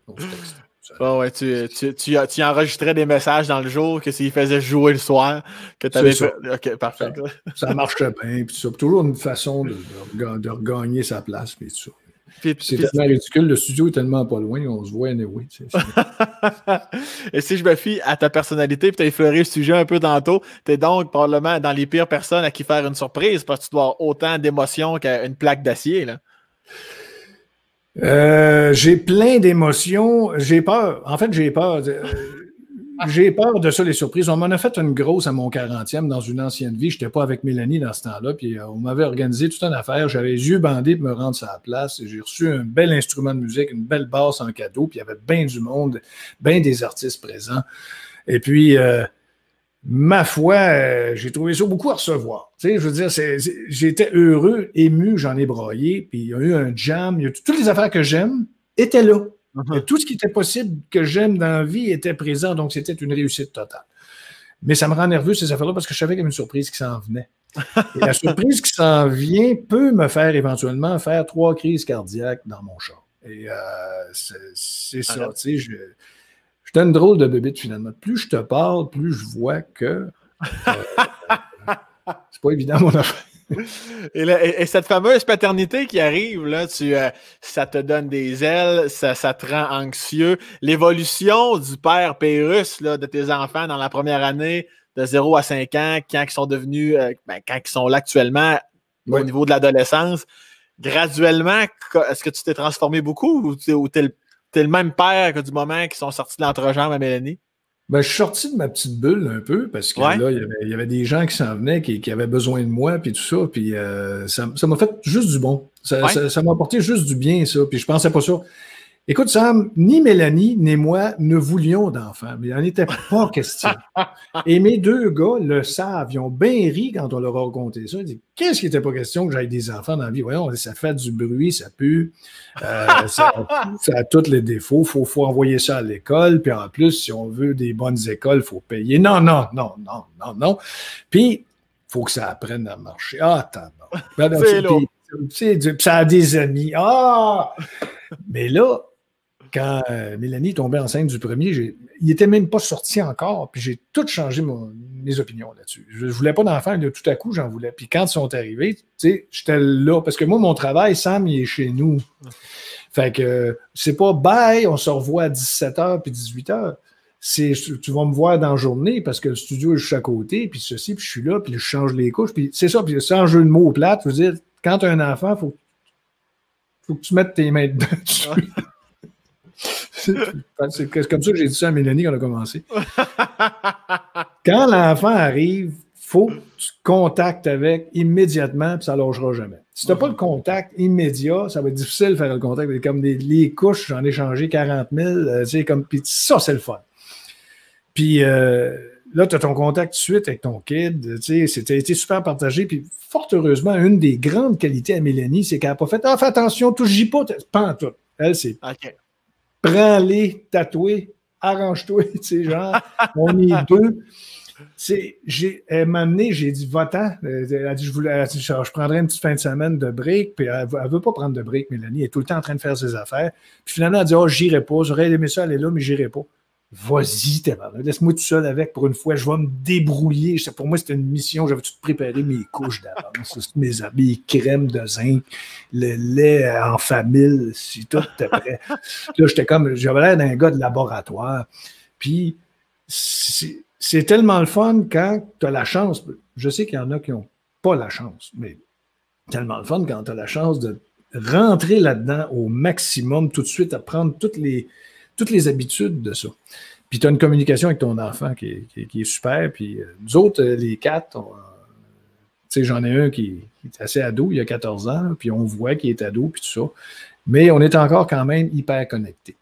Oh ouais, tu enregistrais des messages dans le jour que s'il faisait jouer le soir, que tu avais fait. Ok, parfait. Ça marchait bien. Puis ça. Toujours une façon de regagner sa place. Puis tout ça. C'est tellement ridicule. Le studio est tellement pas loin. On se voit anyway. Et si je me fie à ta personnalité, puis tu as effleuré le sujet un peu tantôt, tu es donc probablement dans les pires personnes à qui faire une surprise parce que tu dois avoir autant d'émotions qu'une plaque d'acier, là. J'ai plein d'émotions. J'ai peur. En fait, j'ai peur. J'ai peur de ça, les surprises. On m'en a fait une grosse à mon 40e dans une ancienne vie. Je n'étais pas avec Mélanie dans ce temps-là. Puis on m'avait organisé toute une affaire. J'avais les yeux bandés pour me rendre sur la place. J'ai reçu un bel instrument de musique, une belle basse en cadeau. Puis il y avait bien du monde, bien des artistes présents. Et puis, ma foi, j'ai trouvé ça beaucoup à recevoir. Tu sais, je veux dire, j'étais heureux, ému, j'en ai braillé, puis il y a eu un jam. Toutes les affaires que j'aime étaient là. Tout ce qui était possible que j'aime dans la vie était présent, donc c'était une réussite totale. Mais ça me rend nerveux, ces affaires-là, parce que je savais qu'il y avait une surprise qui s'en venait. Et la surprise qui s'en vient peut me faire éventuellement faire 3 crises cardiaques dans mon char. Et c'est ça, tu sais, je suis une drôle de bébite, finalement. Plus je te parle, plus je vois que c'est pas évident, mon affaire. Et cette fameuse paternité qui arrive, là, ça te donne des ailes, ça te rend anxieux. L'évolution du père Pérusse, là, de tes enfants dans la première année, de 0 à 5 ans, quand ils sont devenus, quand ils sont là actuellement, au niveau de l'adolescence, graduellement, est-ce que tu t'es transformé beaucoup ou t'es le même père que du moment qu'ils sont sortis de l'entrejambe à Mélanie? Ben, je suis sorti de ma petite bulle un peu parce que là, il y avait des gens qui s'en venaient, qui avaient besoin de moi, puis tout ça. Puis ça m'a fait juste du bon. Ça m'a apporté juste du bien, ça. Puis je pensais pas ça. Écoute, Sam, ni Mélanie ni moi ne voulions d'enfants, mais il n'en était pas question. Et mes 2 gars le savent. Ils ont bien ri quand on leur a raconté ça. Ils disent, qu'est-ce qui n'était pas question que j'aille des enfants dans la vie? Voyons, ça fait du bruit, ça pue, ça a tous les défauts. Il faut envoyer ça à l'école. Puis en plus, si on veut des bonnes écoles, il faut payer. Non. Puis, il faut que ça apprenne à marcher. Ah, ça a des amis. Ah! Mais là, quand Mélanie est tombée enceinte du premier, il n'était même pas sorti encore, puis j'ai tout changé mes opinions là-dessus. Je ne voulais pas d'enfants, tout à coup, j'en voulais. Puis quand ils sont arrivés, tu sais, j'étais là, parce que moi, mon travail, Sam, il est chez nous. Fait que c'est pas bye, on se revoit à 17h puis 18h. Tu vas me voir dans la journée parce que le studio est juste à côté, puis ceci, puis je suis là, puis je change les couches, puis c'est ça, puis sans jeu de mots plate, je veux dire, quand tu as un enfant, faut que tu mettes tes mains dedans. C'est comme ça que j'ai dit ça à Mélanie quand on a commencé. Quand l'enfant arrive, il faut que tu contactes avec immédiatement, puis ça ne lâchera jamais. Si tu n'as pas le contact immédiat, ça va être difficile de faire le contact. Comme les couches, j'en ai changé 40 000. Puis ça, c'est le fun. Puis là, tu as ton contact tout de suite avec ton kid. C'était été super partagé. Puis fort heureusement, une des grandes qualités à Mélanie, c'est qu'elle n'a pas fait « Ah, fais attention, touche-y pas. » Pas en tout. Elle, c'est prends-les, tatoués, arrange-toi. Genre, on est 2. Elle m'a amené, j'ai dit, va-t'en. Elle a dit, je prendrais une petite fin de semaine de break. Puis elle ne veut pas prendre de break, Mélanie. Elle est tout le temps en train de faire ses affaires. Puis finalement, elle a dit, oh, j'irai pas. J'aurais aimé ça aller là, mais j'irai pas. Vas-y, laisse-moi tout seul avec pour une fois, je vais me débrouiller. Pour moi, c'était une mission, j'avais tout préparé mes couches d'avance, mes habits, crème de zinc, le lait en famille, si tout était prêt. Là, j'avais l'air d'un gars de laboratoire. Puis, c'est tellement le fun quand tu as la chance. Je sais qu'il y en a qui n'ont pas la chance, mais tellement le fun quand tu as la chance de rentrer là-dedans au maximum, tout de suite, apprendre toutes les habitudes de ça. Puis tu as une communication avec ton enfant qui est super. Puis nous autres, les quatre, tu sais, j'en ai un qui est assez ado, il a 14 ans, puis on voit qu'il est ado, puis tout ça. Mais on est encore quand même hyper connectés.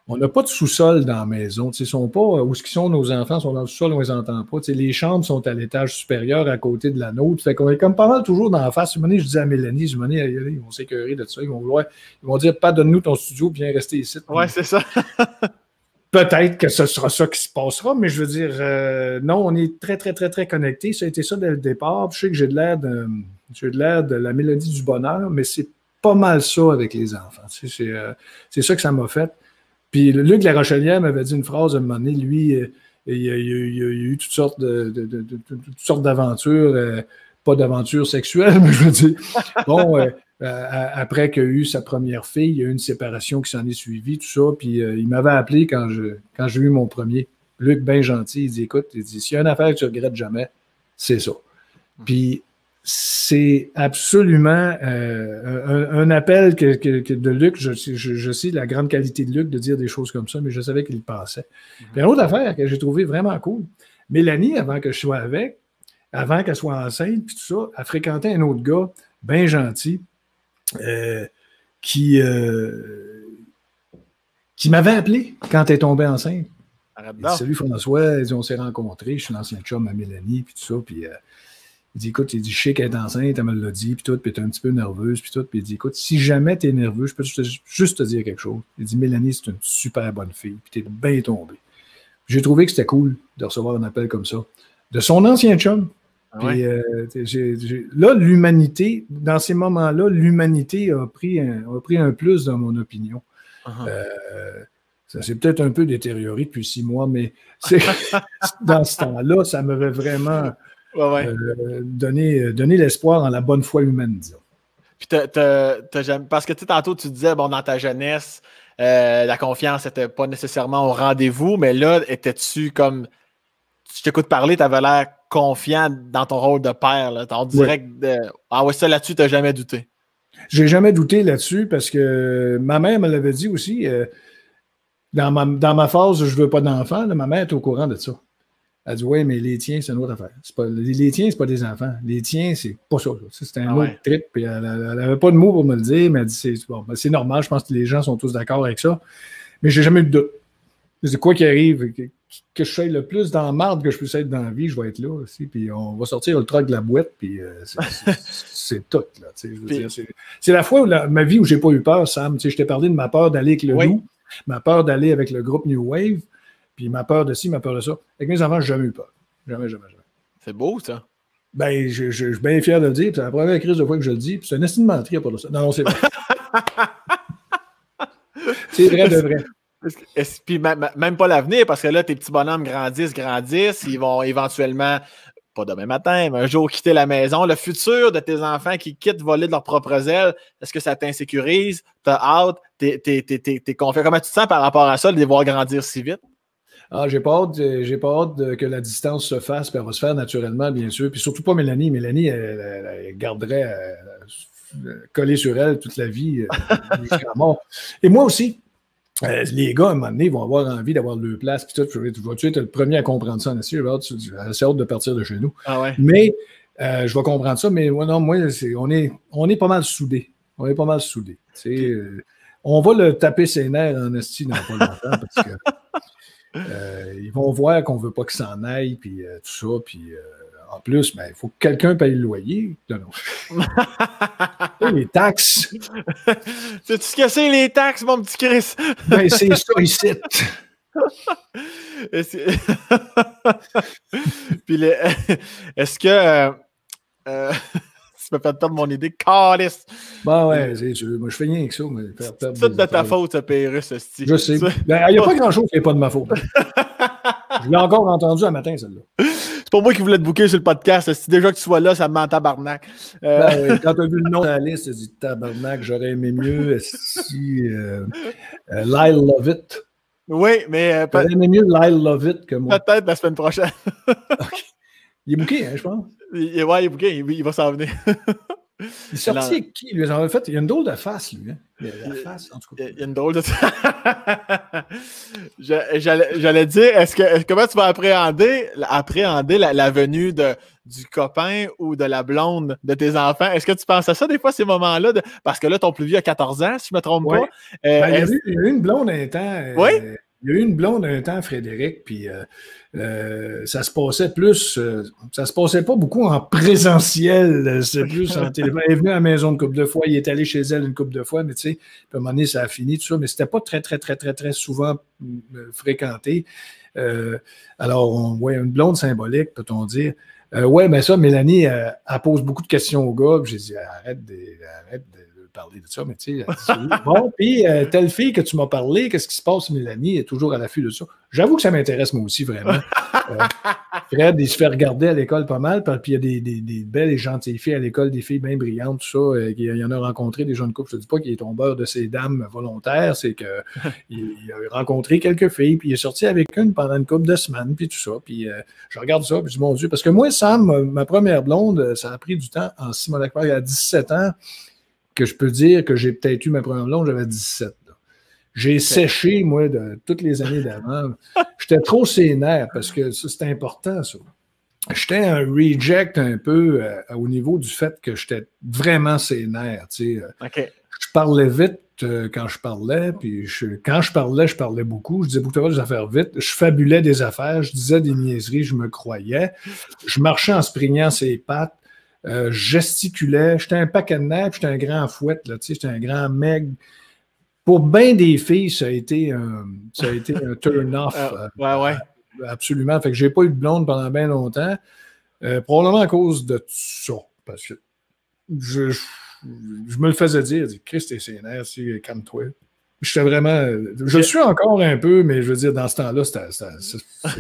On n'a pas de sous-sol dans la maison. Ils sont pas où sont nos enfants, sont dans le sous-sol, on ne les entend pas. Les chambres sont à l'étage supérieur à côté de la nôtre. Fait qu'on est comme pas mal toujours dans la face. Une année, je disais à Mélanie, ils vont s'écœurer de ça. Ils vont dire, pas donne-nous ton studio, viens rester ici. Oui, c'est ça. Peut-être que ce sera ça qui se passera, mais je veux dire, non, on est très, très, très, très connectés. Ça a été ça dès le départ. Je sais que j'ai de l'air de la mélodie du bonheur, mais c'est pas mal ça avec les enfants. C'est ça que ça m'a fait. Puis Luc La Rochelière m'avait dit une phrase à un moment donné, lui, il a eu toutes sortes d'aventures, pas d'aventures sexuelles, mais je veux dire, bon, après qu'il a eu sa première fille, il y a eu une séparation qui s'en est suivie, tout ça, puis il m'avait appelé quand j'ai eu mon premier. Luc, bien gentil, il dit, écoute, s'il y a une affaire que tu ne regrettes jamais, c'est ça. Puis c'est absolument un appel de Luc. Je sais la grande qualité de Luc de dire des choses comme ça, mais je savais qu'il le pensait. Puis une autre affaire que j'ai trouvé vraiment cool, Mélanie, avant que je sois avec, avant qu'elle soit enceinte, puis tout ça, elle fréquentait un autre gars, bien gentil, qui m'avait appelé quand elle est tombée enceinte. Il dit, salut François, on s'est rencontrés, je suis l'ancien chum à Mélanie, puis tout ça, puis il dit, écoute, je sais qu'elle est enceinte, elle me l'a dit, puis tout, puis t'es un petit peu nerveuse, puis tout. Puis il dit, écoute, si jamais t'es nerveux, je peux juste te dire quelque chose. Il dit, Mélanie, c'est une super bonne fille, puis t'es bien tombé. J'ai trouvé que c'était cool de recevoir un appel comme ça. De son ancien chum. Puis là, l'humanité, dans ces moments-là, l'humanité a pris un plus dans mon opinion. Ça s'est peut-être un peu détérioré depuis 6 mois, mais dans ce temps-là, ça m'avait vraiment... donner l'espoir en la bonne foi humaine, disons. Puis parce que tantôt, tu disais, bon, dans ta jeunesse, la confiance n'était pas nécessairement au rendez-vous, mais là, étais-tu comme... Je t'écoute parler, tu avais l'air confiant dans ton rôle de père. Là. On dirait que... Ah ouais, ça là-dessus, tu n'as jamais douté. J'ai jamais douté là-dessus parce que ma mère me l'avait dit aussi. Dans ma phase où je ne veux pas d'enfant, ma mère est au courant de ça. Elle dit, oui, mais les tiens, c'est une autre affaire. Les tiens, c'est pas des enfants. Les tiens, c'est pas ça. C'est un autre trip. Puis elle n'avait pas de mots pour me le dire, mais elle dit, c'est normal. Je pense que les gens sont tous d'accord avec ça. Mais j'ai jamais eu de doute. C'est quoi qu'il arrive, que je sois le plus dans la marde que je puisse être dans la vie, je vais être là aussi. Puis on va sortir le truc de la boîte, puis c'est tout. Là, je veux dire, c'est la fois où ma vie où j'ai pas eu peur, Sam. Je t'ai parlé de ma peur d'aller avec le loup, ma peur d'aller avec le groupe New Wave. Puis ma peur de ci, ma peur de ça. Avec mes enfants, j'ai jamais eu peur. Jamais. C'est beau, ça. Ben, je suis bien fier de le dire. C'est la première crise de fois que je le dis. Puis c'est un estime mentir pour ça. Non, c'est vrai. C'est vrai de vrai. Puis même pas l'avenir, parce que là, tes petits bonhommes grandissent. Ils vont éventuellement, pas demain matin, mais un jour quitter la maison. Le futur de tes enfants qui quittent voler de leurs propres ailes, est-ce que ça t'insécurise? T'as hâte? T'es confiant? Comment tu te sens par rapport à ça, de les voir grandir si vite? Ah, j'ai pas hâte que la distance se fasse, puis elle va se faire naturellement, bien sûr. Puis surtout pas Mélanie. Mélanie, elle garderait collée sur elle toute la vie jusqu'à la mort. Et moi aussi. Les gars, à un moment donné, vont avoir envie d'avoir leur place. Puis tu vas être le premier à comprendre ça. J'ai assez hâte de partir de chez nous. Ah ouais. Mais je vais comprendre ça. Mais non, moi, on est pas mal soudés. On est pas mal soudés. On va le taper ses nerfs en esti dans pas longtemps parce que ils vont voir qu'on ne veut pas qu'il s'en aille, puis tout ça. Puis en plus, il faut que quelqu'un paye le loyer. Les taxes. Sais-tu ce que c'est, les taxes, mon petit Chris? Ben, c'est ça ici. Puis est-ce que... me fais perdre mon idée. Calice! Ben ouais, c'est sûr. Moi, je fais rien avec ça. C'est tout de ta faute, ce Pérus, esti. Je sais. Ben, il n'y a pas grand-chose qui n'est pas de ma faute. Je l'ai encore entendu un matin, celle-là. C'est pas moi qui voulais te booker sur le podcast. Si déjà que tu sois là, ça me met en tabarnak. Ben oui, quand tu as vu le nom de la liste, tu as dit tabarnak, j'aurais aimé mieux si Lyle Lovett. Oui, mais. J'aurais aimé mieux Lyle Lovett que moi. Peut-être la semaine prochaine. Okay. Il est booké, hein, je pense. Ouais, il est booké, il va s'en venir. Il est sorti avec qui, lui? En fait, il a une drôle de face, lui. Hein? Il a la face, en tout cas. Il y a une drôle de... J'allais dire, comment tu vas appréhender la venue du copain ou de la blonde de tes enfants? Est-ce que tu penses à ça des fois, ces moments-là? Parce que là, ton plus vieux a 14 ans, si je ne me trompe pas. Il y a eu une blonde un temps. Oui? Il y a eu une blonde un temps, Frédéric, puis ça se passait plus... ça se passait pas beaucoup en présentiel, c'est plus en téléphone. Elle est venue à la maison une couple de fois, il est allé chez elle une couple de fois, mais tu sais, à un moment donné, ça a fini, tout ça, mais c'était pas très souvent fréquenté. Alors, une blonde symbolique, peut-on dire. Ouais, mais ça, Mélanie, elle pose beaucoup de questions aux gars, puis j'ai dit, arrête de parler de ça, mais tu sais, bon, puis telle fille que tu m'as parlé, qu'est-ce qui se passe, Mélanie, est toujours à l'affût de ça. J'avoue que ça m'intéresse moi aussi, vraiment. Fred, il se fait regarder à l'école pas mal, puis il y a des belles et gentilles filles à l'école, des filles bien brillantes, tout ça. Il y en a rencontré des jeunes couples. Je ne te dis pas qu'il est tombeur de ces dames volontaires, c'est qu'il a rencontré quelques filles, puis il est sorti avec une pendant une couple de semaines, puis tout ça. Puis je regarde ça, puis je dis, mon Dieu, parce que moi, Sam, ma première blonde, ça a pris du temps en Simonac, à 17 ans, que je peux dire que j'ai peut-être eu ma première blonde, j'avais 17. J'ai séché, moi, de toutes les années d'avant. J'étais trop sénère parce que ça, c'était important, ça. J'étais un reject un peu au niveau du fait que j'étais vraiment sénère. Tu sais. Okay. Je parlais vite quand je parlais, puis quand je parlais beaucoup. Je disais beaucoup des affaires vite. Je fabulais des affaires, je disais des niaiseries, je me croyais. Je marchais en se prignant ses pattes. Gesticulais, j'étais un paquet de nerfs, j'étais un grand fouette, là, j'étais un grand meg. Pour bien des filles, ça a été un turn-off. Ouais. Absolument. Fait que j'ai pas eu de blonde pendant bien longtemps. Probablement à cause de ça. Parce que je me le faisais dire, Christ, t'es sénère, calme-toi. J'étais vraiment. Je le suis encore un peu, mais je veux dire, dans ce temps-là, c'était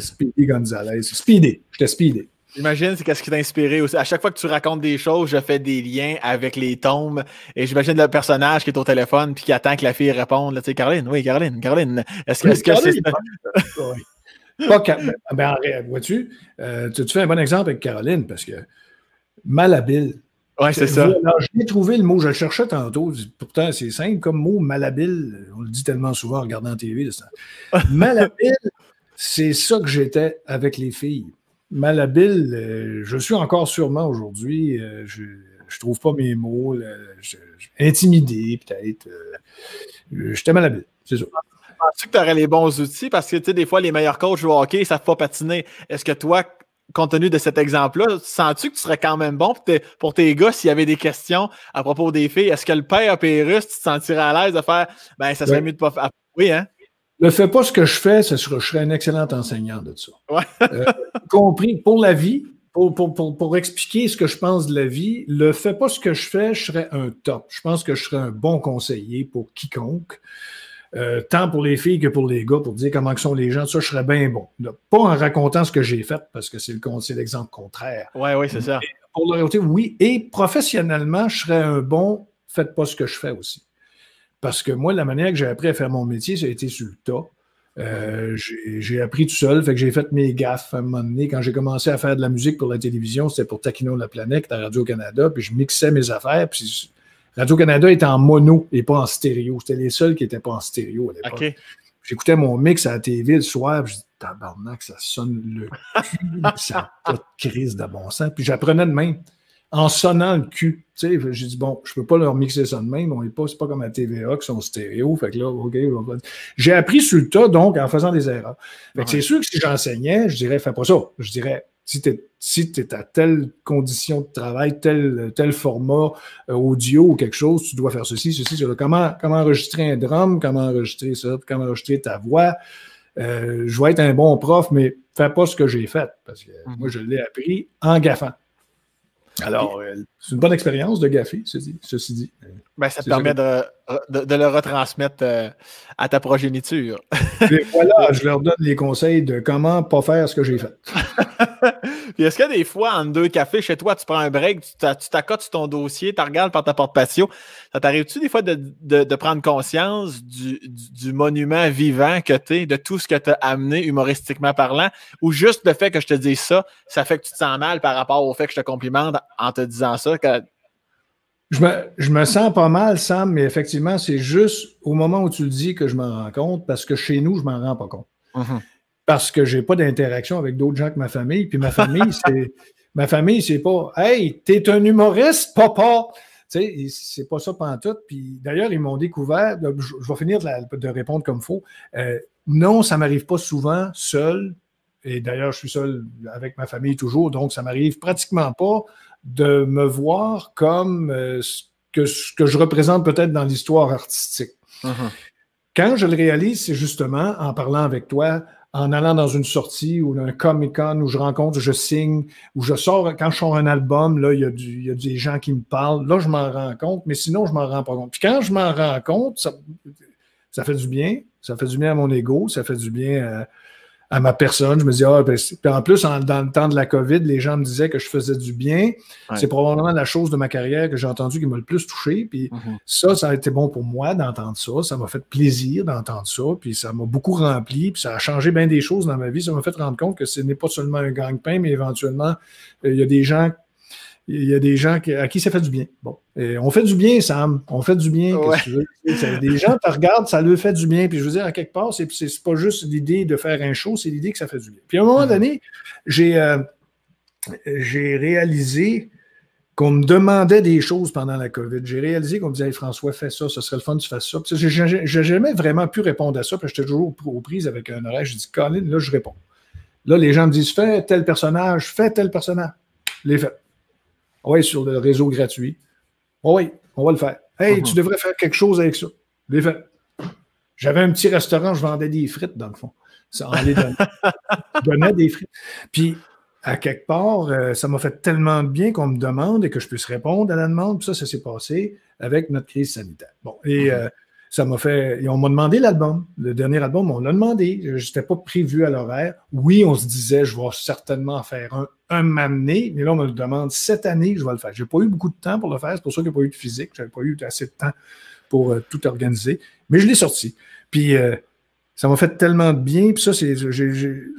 Speedy Gonzalez. J'étais speedé. J'imagine, c'est ce qui t'a inspiré aussi. À chaque fois que tu racontes des choses, je fais des liens avec les tombes. Et j'imagine le personnage qui est au téléphone puis qui attend que la fille réponde. Tu sais, Caroline. Est-ce que c'est ça? Vois-tu, tu fais un bon exemple avec Caroline parce que malhabile. Oui, c'est ça. J'ai trouvé le mot, je le cherchais tantôt. Pourtant, c'est simple comme mot, malhabile. On le dit tellement souvent en regardant la TV. Malhabile, c'est ça que j'étais avec les filles. Malhabile, je suis encore sûrement aujourd'hui. Je trouve pas mes mots. Intimidé, peut-être. J'étais malhabile, c'est ça. Penses-tu que tu aurais les bons outils? Parce que, tu sais, des fois, les meilleurs coachs au hockey, ils ne savent pas patiner. Est-ce que toi, compte tenu de cet exemple-là, sens-tu que tu serais quand même bon pour tes gars s'il y avait des questions à propos des filles? Est-ce que le père Pérus, tu te sentirais à l'aise de faire, ça serait mieux de pas faire? Oui, hein? Ne fais pas ce que je fais, je serais un excellent enseignant de ça. Ouais. Compris, pour la vie, pour expliquer ce que je pense de la vie, ne fais pas ce que je fais, je serais un top. Je pense que je serais un bon conseiller pour quiconque. Tant pour les filles que pour les gars, pour dire comment sont les gens, ça, je serais bien bon. Pas en racontant ce que j'ai fait, parce que c'est l'exemple contraire. Oui, c'est ça. Pour le côté, oui. Et professionnellement, je serais un bon, faites pas ce que je fais aussi. Parce que moi, la manière que j'ai appris à faire mon métier, ça a été sur le tas. J'ai appris tout seul, fait que j'ai fait mes gaffes à un moment donné. Quand j'ai commencé à faire de la musique pour la télévision, c'était pour Taquino la planète à Radio-Canada, puis je mixais mes affaires, puis Radio-Canada était en mono et pas en stéréo. C'était les seuls qui n'étaient pas en stéréo à l'époque. Okay. J'écoutais mon mix à la TV le soir, puis je dis, tabarnak, ça sonne le cul, ça n'a pas de crise de bon sens. Puis j'apprenais de même, en sonnant le cul. Tu sais, j'ai dit, bon, je peux pas leur mixer ça de même, c'est pas comme à TVA qui sont stéréo. Fait que là, OK, j'ai appris sur le tas, donc, en faisant des erreurs. Fait que c'est sûr que si j'enseignais, je dirais, fais pas ça. Je dirais, si tu es à telle condition de travail, tel format audio ou quelque chose, tu dois faire ceci, cela. Comment enregistrer un drum, comment enregistrer ça, comment enregistrer ta voix. Je vais être un bon prof, mais fais pas ce que j'ai fait, parce que moi, je l'ai appris en gaffant. Alors, c'est une bonne expérience de gaffer, ceci dit. Ben, ça te permet de le retransmettre à ta progéniture. Et voilà, je leur donne les conseils de comment ne pas faire ce que j'ai fait. Puis est-ce que des fois, en 2 cafés, chez toi, tu prends un break, tu t'accotes sur ton dossier, tu regardes par ta porte patio, ça t'arrive-tu des fois de prendre conscience du monument vivant que tu es, de tout ce que tu as amené humoristiquement parlant, ou juste le fait que je te dise ça, ça fait que tu te sens mal par rapport au fait que je te complimente en te disant ça? Je me sens pas mal, Sam, mais effectivement, c'est juste au moment où tu le dis que je m'en rends compte, parce que chez nous, je m'en rends pas compte. Parce que j'ai pas d'interaction avec d'autres gens que ma famille. Puis ma famille, c'est pas « Hey, t'es un humoriste, papa! » Tu sais, c'est pas ça pantoute. Puis d'ailleurs, ils m'ont découvert, je vais finir de répondre comme il faut. Non, ça m'arrive pas souvent seul. Et d'ailleurs, je suis seul avec ma famille toujours, donc ça m'arrive pratiquement pas de me voir comme ce que je représente peut-être dans l'histoire artistique. Quand je le réalise, c'est justement en parlant avec toi, en allant dans une sortie ou un Comic-Con où je rencontre, je signe, où je sors, quand je sors un album, là, il y a des gens qui me parlent. Là, je m'en rends compte, mais sinon, je m'en rends pas compte. Puis quand je m'en rends compte, ça fait du bien. Ça fait du bien à mon ego, ça fait du bien à ma personne. Je me dis, puis en plus, dans le temps de la COVID, les gens me disaient que je faisais du bien. Ouais. C'est probablement la chose de ma carrière que j'ai entendue qui m'a le plus touché. Puis ça a été bon pour moi d'entendre ça. Ça m'a fait plaisir d'entendre ça. Puis ça m'a beaucoup rempli. Puis ça a changé bien des choses dans ma vie. Ça m'a fait rendre compte que ce n'est pas seulement un gagne-pain, mais éventuellement, il y a des gens à qui ça fait du bien. Bon. Et on fait du bien, Sam. On fait du bien. Ouais. Des gens te regardent, ça leur fait du bien. Puis je veux dire, à quelque part, c'est pas juste l'idée de faire un show, c'est l'idée que ça fait du bien. Puis à un moment donné, j'ai réalisé qu'on me demandait des choses pendant la COVID. J'ai réalisé qu'on me disait, hey, François, fais ça, ce serait le fun que tu fasses ça. Puis j'ai jamais vraiment pu répondre à ça, parce que j'étais toujours aux prises avec un horaire. J'ai dit, Colin, là, je réponds. Là, les gens me disent, fais tel personnage. Je l'ai fait. Oui, sur le réseau gratuit. Oui, on va le faire. Hey, tu devrais faire quelque chose avec ça. Je l'ai fait. J'avais un petit restaurant, je vendais des frites, dans le fond. Ça en les donnait. Je donnais des frites. Puis, à quelque part, ça m'a fait tellement de bien qu'on me demande et que je puisse répondre à la demande. Puis ça s'est passé avec notre crise sanitaire. Bon, et ça m'a fait... Et on m'a demandé l'album. Le dernier album, on l'a demandé. Je n'étais pas prévu à l'horaire. Oui, on se disait, je vais certainement en faire un m'amener, mais là, on me le demande cette année, je vais le faire. Je n'ai pas eu beaucoup de temps pour le faire. C'est pour ça qu'il n'y a pas eu de physique. Je n'avais pas eu assez de temps pour tout organiser. Mais je l'ai sorti. Puis, ça m'a fait tellement de bien. Puis ça,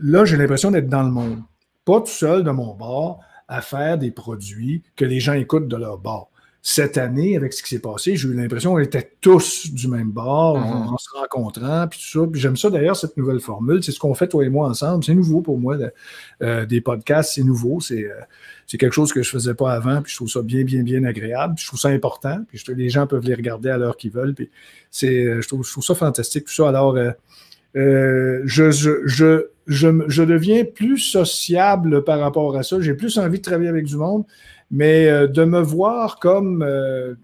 là, j'ai l'impression d'être dans le monde. Pas tout seul de mon bar à faire des produits que les gens écoutent de leur bar. Cette année, avec ce qui s'est passé, j'ai eu l'impression qu'on était tous du même bord, en se rencontrant, puis tout ça. Puis j'aime ça d'ailleurs, cette nouvelle formule. C'est ce qu'on fait, toi et moi, ensemble. C'est nouveau pour moi. Des podcasts, c'est nouveau. C'est quelque chose que je ne faisais pas avant. Puis je trouve ça bien, bien, bien agréable. Puis je trouve ça important. Puis les gens peuvent les regarder à l'heure qu'ils veulent. Puis je trouve ça fantastique, tout ça. Alors, je deviens plus sociable par rapport à ça. J'ai plus envie de travailler avec du monde. Mais de me voir comme de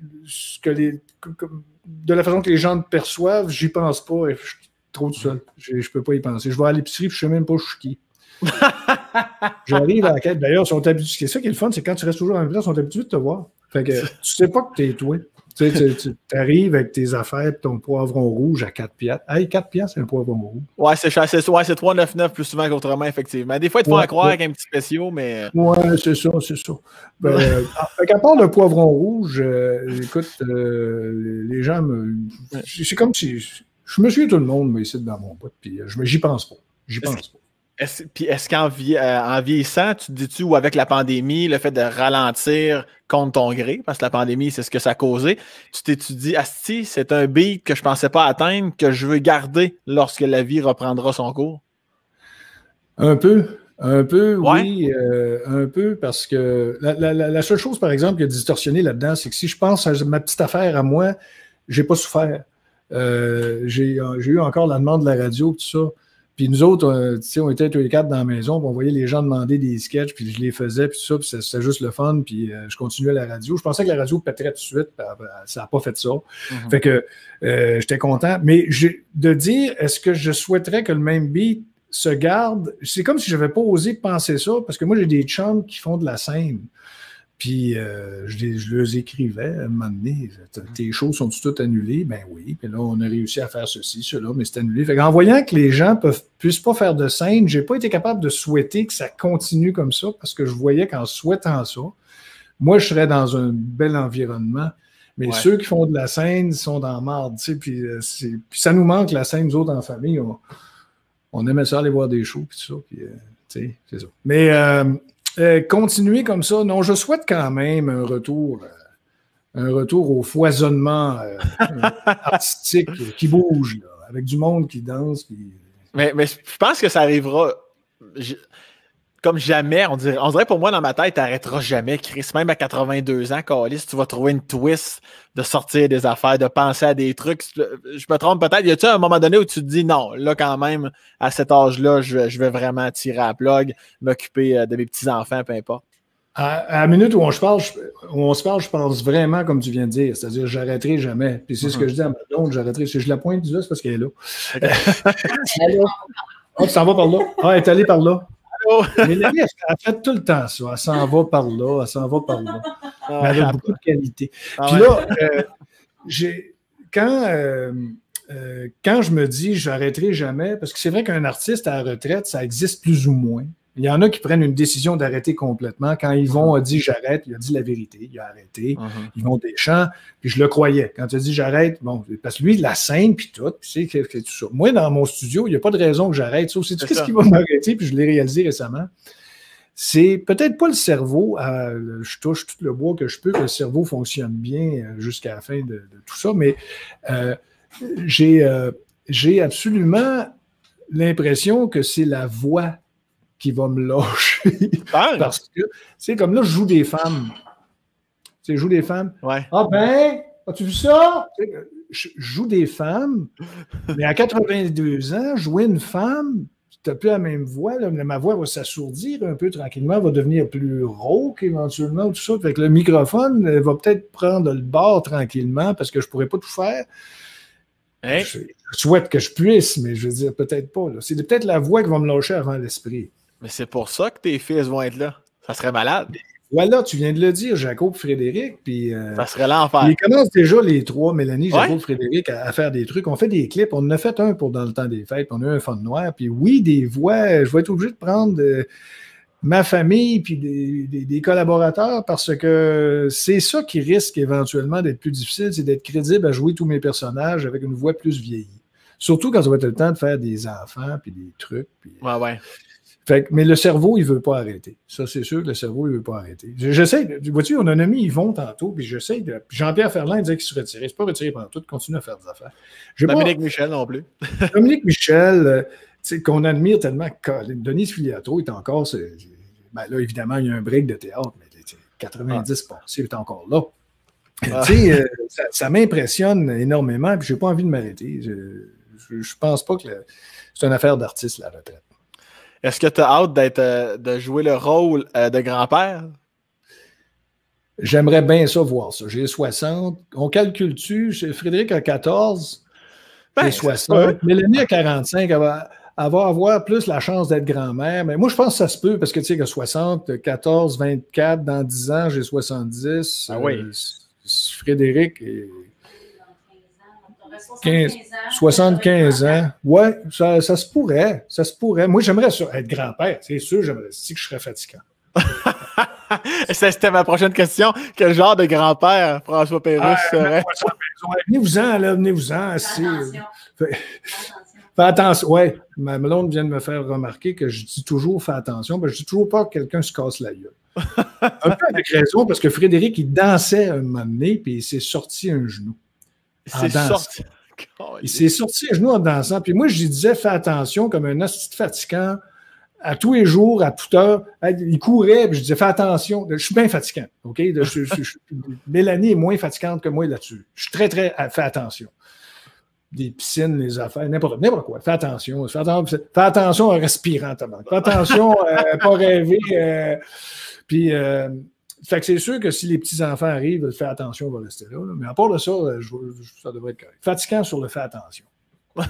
la façon que les gens me perçoivent, j'y pense pas. Et je suis trop tout seul. Je peux pas y penser. Je vais à l'épicerie et je sais même pas où je suis qui. J'arrive à la quête. D'ailleurs, c'est ça qui est le fun, c'est quand tu restes toujours en même place, ils sont habitués de te voir. Fait que tu sais pas que t'es toi. Tu arrives avec tes affaires et ton poivron rouge à 4 piastres. Hey, 4 piastres, c'est un poivron rouge. Ouais, c'est cher. C'est 3,99 plus souvent qu'autrement, effectivement. Des fois, ils te font croire avec un petit spécial, mais... Ouais, c'est ça. À part le poivron rouge, écoute, les gens me... C'est comme si... Je me suis tout le monde, mais ici, dans mon pote, puis j'y pense pas. Puis est-ce qu'en vieillissant, tu te dis-tu, ou avec la pandémie, le fait de ralentir contre ton gré, parce que la pandémie, c'est ce que ça a causé, tu t'étudies, asti, c'est un beat que je pensais pas atteindre, que je veux garder lorsque la vie reprendra son cours? Un peu, ouais. Oui, un peu, parce que la seule chose, par exemple, qui a distorsionné là-dedans, c'est que si je pense à ma petite affaire à moi, j'ai pas souffert. J'ai eu encore la demande de la radio, tout ça. Puis nous autres, on était tous les 4 dans la maison, puis on voyait les gens demander des sketchs, puis je les faisais, puis tout ça, puis c'était juste le fun, puis je continuais la radio. Je pensais que la radio pèterait tout de suite, ça n'a pas fait ça. Fait que j'étais content. Mais de dire, est-ce que je souhaiterais que le même beat se garde, c'est comme si je n'avais pas osé penser ça, parce que moi, j'ai des chums qui font de la scène. Puis je leur écrivais à un moment donné, tes shows sont-ils toutes annulés? Ben oui. Puis là, on a réussi à faire ceci, cela, mais c'est annulé. Fait qu'en voyant que les gens puissent pas faire de scène, j'ai pas été capable de souhaiter que ça continue comme ça parce que je voyais qu'en souhaitant ça, moi, je serais dans un bel environnement. Mais ceux qui font de la scène sont dans la marde, tu sais. Puis ça nous manque la scène, nous autres en famille. On aimait ça aller voir des shows, puis tout ça. Puis, tu sais, c'est ça. Mais continuer comme ça, non, je souhaite quand même un retour au foisonnement artistique qui bouge, là, avec du monde qui danse. Mais je pense que ça arrivera comme jamais. On dirait pour moi, dans ma tête, tu n'arrêteras jamais, Chris. Même à 82 ans, Caliste, tu vas trouver une twist de sortir des affaires, de penser à des trucs. Je me trompe peut-être. Y a-tu un moment donné où tu te dis non, là, quand même, à cet âge-là, je vais vraiment tirer à la plug, m'occuper de mes petits-enfants, peu importe. À la minute où on se parle, je pense vraiment comme tu viens de dire. C'est-à-dire, j'arrêterai jamais. Puis c'est ce que je dis à ma blonde, j'arrêterai. Si je la pointe du là, c'est parce qu'elle est là. Okay. Oh, tu t'en vas par là. Ah, elle est allée par là. Mélanie, elle fait tout le temps ça. Elle s'en va par là, elle s'en va par là. Mais elle a beaucoup de qualité. Puis là, quand je me dis j'arrêterai jamais, parce que c'est vrai qu'un artiste à la retraite, ça existe plus ou moins. Il y en a qui prennent une décision d'arrêter complètement. Quand Yvon a dit j'arrête, il a dit la vérité. Il a arrêté. Yvon Deschamps, puis je le croyais. Quand il a dit j'arrête, bon, parce que lui, la scène, puis tout, puis c'est tout ça. Moi, dans mon studio, il n'y a pas de raison que j'arrête. Sauf c'est qu'est-ce qui va m'arrêter, puis je l'ai réalisé récemment. C'est peut-être pas le cerveau. Je touche tout le bois que je peux, que le cerveau fonctionne bien jusqu'à la fin de tout ça, mais j'ai absolument l'impression que c'est la voix qui va me lâcher. Parce que, c'est comme là, je joue des femmes. Tu sais, je joue des femmes. Ouais. Ah ben, as-tu vu ça? Je joue des femmes, mais à 82 ans, jouer une femme, tu n'as plus la même voix. Là, ma voix va s'assourdir un peu tranquillement, va devenir plus rauque éventuellement, tout ça. Fait que le microphone va peut-être prendre le bord tranquillement parce que je ne pourrais pas tout faire. Hein? Je souhaite que je puisse, mais je veux dire, peut-être pas. Là. C'est peut-être la voix qui va me lâcher avant l'esprit. Mais c'est pour ça que tes fils vont être là. Ça serait malade. Voilà, tu viens de le dire, Jacob, Frédéric. Puis, ça serait l'enfer. Ils commencent déjà les trois, Mélanie, Jacob, Frédéric, à faire des trucs. On fait des clips. On en a fait un pour dans le temps des fêtes. On a eu un fond noir. Puis oui, des voix. Je vais être obligé de prendre ma famille puis des collaborateurs parce que c'est ça qui risque éventuellement d'être plus difficile, c'est d'être crédible à jouer tous mes personnages avec une voix plus vieillie. Surtout quand ça va être le temps de faire des enfants puis des trucs. Puis, mais le cerveau, il ne veut pas arrêter. Ça, c'est sûr que le cerveau, il ne veut pas arrêter. J'essaie, vois-tu, on a nommé Yvon tantôt, puis j'essaie de. Jean-Pierre Ferland disait qu'il se retirait. C'est pas retiré pendant tout, continue à faire des affaires. Dominique Michel non plus. Dominique Michel, qu'on admire tellement. Denise Filiatro est encore. Ben là, évidemment, il y a un break de théâtre, mais 90 passé, il est encore là. Ça m'impressionne énormément, puis je n'ai pas envie de m'arrêter. Je pense pas que c'est une affaire d'artiste, la retraite. Est-ce que tu as hâte de jouer le rôle de grand-père? J'aimerais bien ça voir ça. J'ai 60. On calcule-tu? Frédéric a 14. J'ai 60. Mélanie a 45. Elle va avoir plus la chance d'être grand-mère. Mais moi, je pense que ça se peut parce que tu sais que 60, 14, 24, dans 10 ans, j'ai 70. Ah oui. Frédéric est 75 ans. Ouais, ça se pourrait. Ça se pourrait. Moi, j'aimerais ça être grand-père. C'est sûr, j'aimerais si que je serais fatigant. C'était ma prochaine question. Quel genre de grand-père François Pérusse serait? Venez-vous-en, là, venez-vous-en. Fais attention. Ouais, ma blonde vient de me faire remarquer que je dis toujours fais attention, parce que je dis toujours pas que quelqu'un se casse la gueule. Un peu avec raison, parce que Frédéric, il dansait un moment donné, puis il s'est sorti un genou. Il s'est sorti un genou en dansant. Puis moi, je lui disais fais attention, comme un hostie fatigant. À tous les jours, à toute heure, il courait, puis je disais, fais attention, je suis bien fatigant, OK? Mélanie est moins fatigante que moi là-dessus. Je suis très, très, fais attention. Des piscines, les affaires, n'importe quoi. Fais attention. Fais attention en respirant, fais attention à ne pas rêver. Puis, fait que c'est sûr que si les petits-enfants arrivent, fais attention, on va rester là. Mais à part de ça, ça devrait être correct. Fatigant sur le fais attention. Ouais.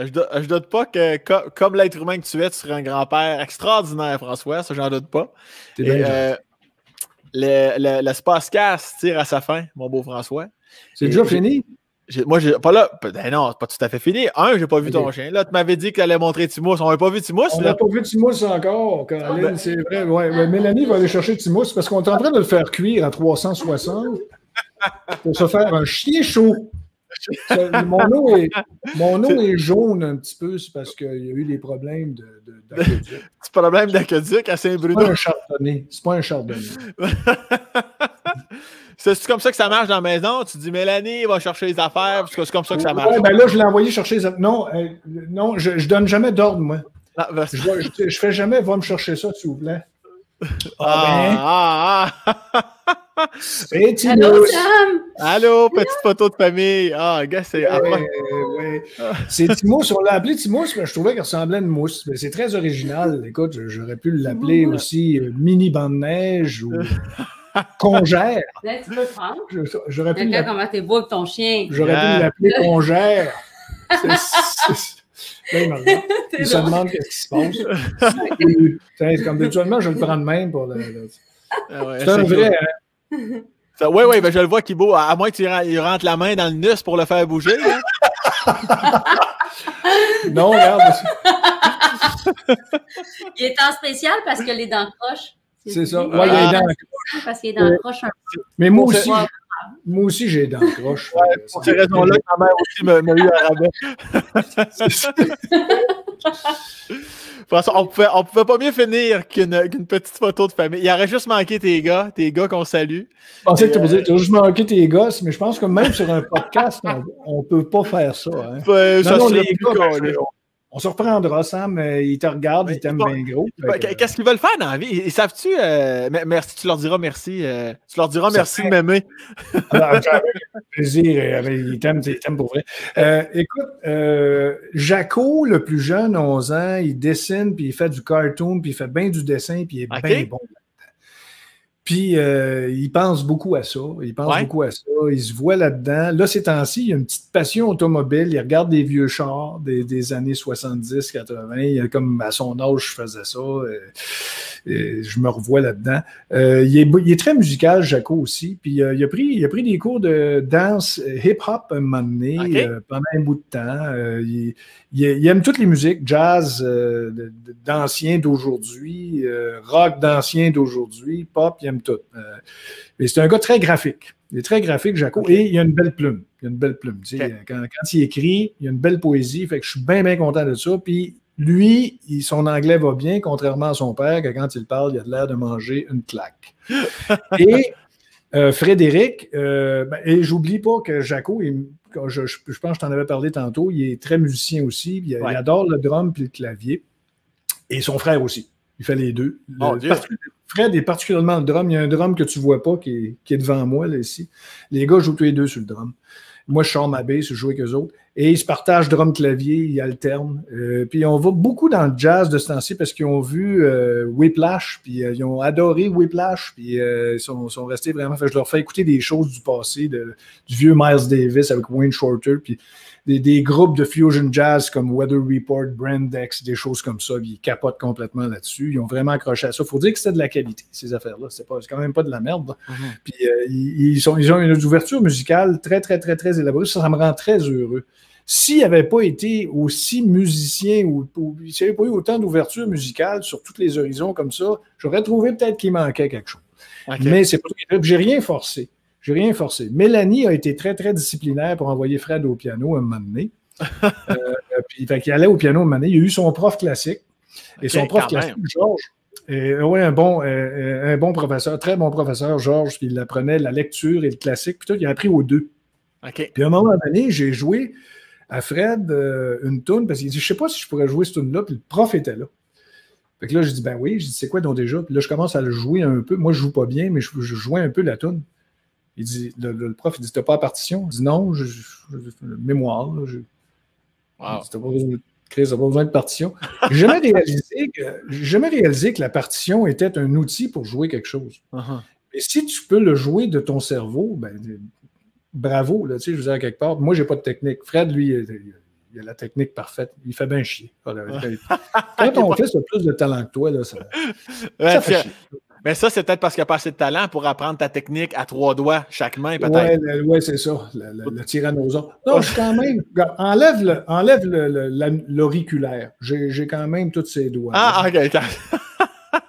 Je doute pas que, comme l'être humain que tu es, tu serais un grand-père extraordinaire, François. Ça, j'en doute pas. le Spacecast tire à sa fin, mon beau François. C'est déjà fini? Moi, pas là. Ben non, c'est pas tout à fait fini. J'ai pas vu ton chien. Là, tu m'avais dit que tu allais montrer Timous. On n'a pas vu Timous. On n'a pas vu Timous encore, Caroline, c'est vrai. Ouais. Mélanie va aller chercher Timous parce qu'on est en train de le faire cuire à 360 pour se faire un chien chaud. Mon eau est jaune un petit peu, c'est parce qu'il y a eu des problèmes d'aqueduc. Petit problème d'aqueduc à Saint-Bruno. C'est pas un chardonnay. C'est comme ça que ça marche dans la maison? Tu dis Mélanie va chercher les affaires, parce que c'est comme ça que ça marche. Ben là, je l'ai envoyé chercher les affaires. Non, je donne jamais d'ordre, moi. Je fais jamais, va me chercher ça, s'il vous plaît. C'est Timous. Allô, petite photo de famille. Gars, c'est C'est Timous. On l'a appelé Timous, mais je trouvais qu'il ressemblait à une mousse. Mais c'est très original. Écoute, j'aurais pu l'appeler aussi mini bande de neige ou congère. Là, tu peux prendre. J'aurais pu comment t'es beau avec ton chien. J'aurais pu l'appeler congère. Là, il me regarde. Il se demande qu'est-ce qui se passe. Comme habituellement, je le prends de même pour c'est un vrai, hein? Oui, ben je le vois qui est beau. À moins que tu rentres la main dans le nus pour le faire bouger. Hein? Non, regarde. Il est en spécial parce que les dents croches. C'est ça. Oui, il y a les dents croches. Parce qu'il est dans croche un peu. Mais moi aussi, j'ai les dents croches. Pour ces raisons-là, ma mère aussi m'a eu un rabais. François, on pouvait pas mieux finir qu'une petite photo de famille. Il aurait juste manqué tes gars qu'on salue. Je pensais que tu as juste manqué tes gosses, mais je pense que même sur un podcast, on peut pas faire ça. Hein. On se reprendra, Sam. Ils te regardent, ils t'aiment bien gros. Qu'est-ce qu'ils veulent faire dans la vie? Ils savent-tu? Merci, tu leur diras merci. Tu leur diras merci de m'aimer. Avec plaisir. Ils t'aiment pour vrai. Écoute, Jaco, le plus jeune, 11 ans, il dessine, puis il fait du cartoon, puis il fait bien du dessin, puis il est bien bon. Puis, il pense beaucoup à ça. Il se voit là-dedans. Là, ces temps-ci, il a une petite passion automobile. Il regarde des vieux chars des années 70, 80. Comme à son âge, je faisais ça. Je me revois là-dedans. Il est très musical, Jaco aussi. Puis, il a pris des cours de danse hip-hop un moment donné, pendant un bout de temps. Il aime toutes les musiques, jazz d'anciens d'aujourd'hui, rock d'anciens d'aujourd'hui, pop, il aime tout. Mais c'est un gars très graphique. Il est très graphique, Jaco, et il a une belle plume. Quand il écrit, il a une belle poésie, fait que je suis bien, bien content de ça. Puis lui, son anglais va bien, contrairement à son père, que quand il parle, il a l'air de manger une claque. Et Frédéric, et j'oublie pas que Jaco, je pense que je t'en avais parlé tantôt, il est très musicien aussi, il adore le drum et le clavier, et son frère aussi, il fait les deux. Fred est particulièrement le drum, il y a un drum que tu ne vois pas qui est devant moi, là, ici. Les gars jouent tous les deux sur le drum. Moi, je sors ma bass, je joue avec eux autres. Et ils se partagent drum-clavier, ils alternent. Puis on va beaucoup dans le jazz de ce temps-ci parce qu'ils ont vu Whiplash, puis ils ont adoré Whiplash, puis ils sont restés vraiment... Fait, je leur fais écouter des choses du passé, du vieux Miles Davis avec Wayne Shorter, puis des groupes de fusion jazz comme Weather Report, Brandex, des choses comme ça. Ils capotent complètement là-dessus. Ils ont vraiment accroché à ça. Il faut dire que c'était de la qualité, ces affaires-là. C'est quand même pas de la merde. Puis ils ont une ouverture musicale très, très, très, très élaborée. Ça me rend très heureux. S'il n'avait pas été aussi musicien ou s'il n'y avait pas eu autant d'ouverture musicale sur tous les horizons comme ça, j'aurais trouvé peut-être qu'il manquait quelque chose. Mais c'est pas tout. J'ai rien forcé. Mélanie a été très, très disciplinaire pour envoyer Fred au piano un moment donné. Puis, il allait au piano un moment donné. Il a eu son prof classique. Et son prof classique, Georges, un bon professeur, très bon professeur, Georges, puis il apprenait la lecture et le classique. Puis tout, il a appris aux deux. Puis à un moment donné, j'ai joué à Fred une toune, parce qu'il dit, je ne sais pas si je pourrais jouer cette toune-là, puis le prof était là. Fait que là, je dis, ben oui, c'est quoi donc déjà? Puis là, je commence à le jouer un peu. Moi, je ne joue pas bien, mais je jouais un peu la toune. Il dit, le prof, il dit, t'as pas la partition? Je dis, non, mémoire. Wow. Il dit, t'as pas besoin de partition. J'ai jamais réalisé que la partition était un outil pour jouer quelque chose. Et si tu peux le jouer de ton cerveau, ben bravo, là, tu sais, je veux dire, quelque part. Moi, j'ai pas de technique. Fred, lui, il a la technique parfaite. Il fait bien chier. Quand ton fils a plus de talent que toi, là, ça fait chier. Mais ça, c'est peut-être parce qu'il n'y a pas assez de talent pour apprendre ta technique à 3 doigts chaque main, peut-être. Oui, c'est ça, le tyrannosaure. Non, je quand même. Enlève l'auriculaire. J'ai quand même tous ces doigts. Ah, OK.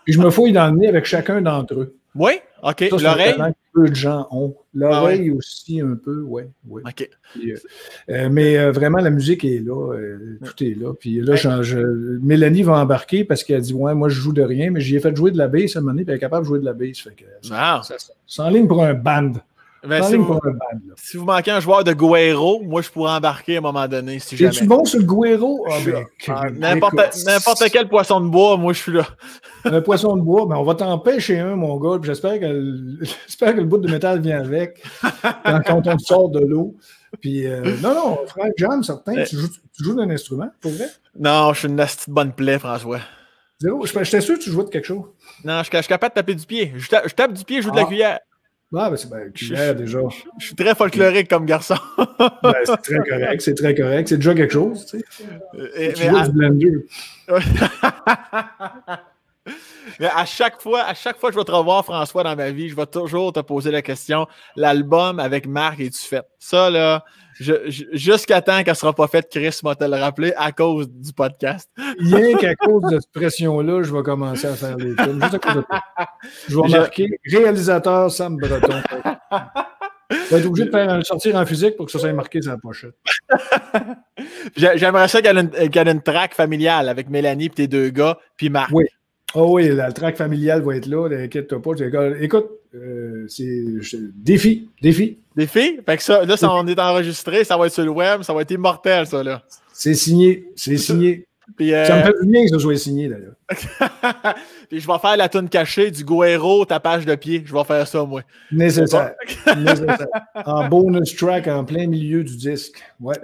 Puis je me fouille dans le nez avec chacun d'entre eux. Oui, OK. Ça, l'oreille? Que peu de gens ont. L'oreille aussi, un peu, oui. OK. Puis, mais vraiment, la musique est là. Tout est là. Puis là, Mélanie va embarquer parce qu'elle dit ouais, moi, je joue de rien, mais j'y ai fait jouer de la bass à un moment donné, puis elle est capable de jouer de la bass. Fait que c'est en ligne pour un band. Ben, si vous manquez un joueur de Guero, moi, je pourrais embarquer à un moment donné. Si jamais. Es-tu bon sur le Guero? N'importe quel poisson de bois, moi, je suis là. Un poisson de bois, ben on va t'en pêcher un, mon gars. J'espère que le bout de métal vient avec quand on sort de l'eau. Puis, non, frère John, certain. Tu joues d'un instrument, pour vrai? Non, je suis une petite bonne plaie, François. Zéro. J'étais sûr que tu jouais de quelque chose. Non, je suis capable de taper du pied. Je tape du pied, je joue de la cuillère. Ah, ben c'est bien cuillère déjà. Je suis très folklorique comme garçon. Ben, c'est très correct. C'est déjà quelque chose, tu sais. Tu joues du blender. Mais à chaque fois que je vais te revoir, François, dans ma vie, je vais toujours te poser la question, l'album avec Marc, es-tu fait? Ça, là, jusqu'à temps qu'elle ne sera pas faite, Chris m'a te le rappelé à cause du podcast. Rien qu'à cause de cette pression-là, je vais commencer à faire des films. Juste à cause de ça. Je vais remarquer, réalisateur Sam Breton. Je vais être obligé de sortir en physique pour que ça soit marqué sur la pochette. J'aimerais ça qu'elle ait une track familiale avec Mélanie, puis tes 2 gars, puis Marc. Oui. Oh oui, la track familiale va être là, inquiète-toi pas. Écoute, c'est défi. Défi? Fait que ça, là, on est enregistré, ça va être sur le web, ça va être immortel, ça, là. C'est signé. Puis, ça me fait du bien que ça soit signé, d'ailleurs. Puis je vais faire la toune cachée du Guero, tapage de pied. Je vais faire ça, moi. Nécessaire. En bonus track, en plein milieu du disque. Ouais.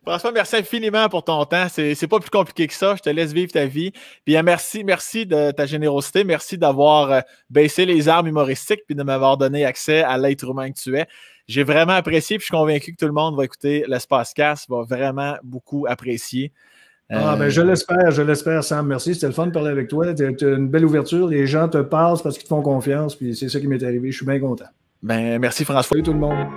François, merci infiniment pour ton temps. C'est pas plus compliqué que ça. Je te laisse vivre ta vie. Puis merci de ta générosité. Merci d'avoir baissé les armes humoristiques puis de m'avoir donné accès à l'être humain que tu es. J'ai vraiment apprécié, puis je suis convaincu que tout le monde va écouter l'Espace-Cast, va vraiment beaucoup apprécier. Ben, je l'espère, Sam. Merci. C'était le fun de parler avec toi. Tu as une belle ouverture. Les gens te passent parce qu'ils te font confiance, puis c'est ça qui m'est arrivé. Je suis bien content. Ben, merci, François. Salut tout le monde.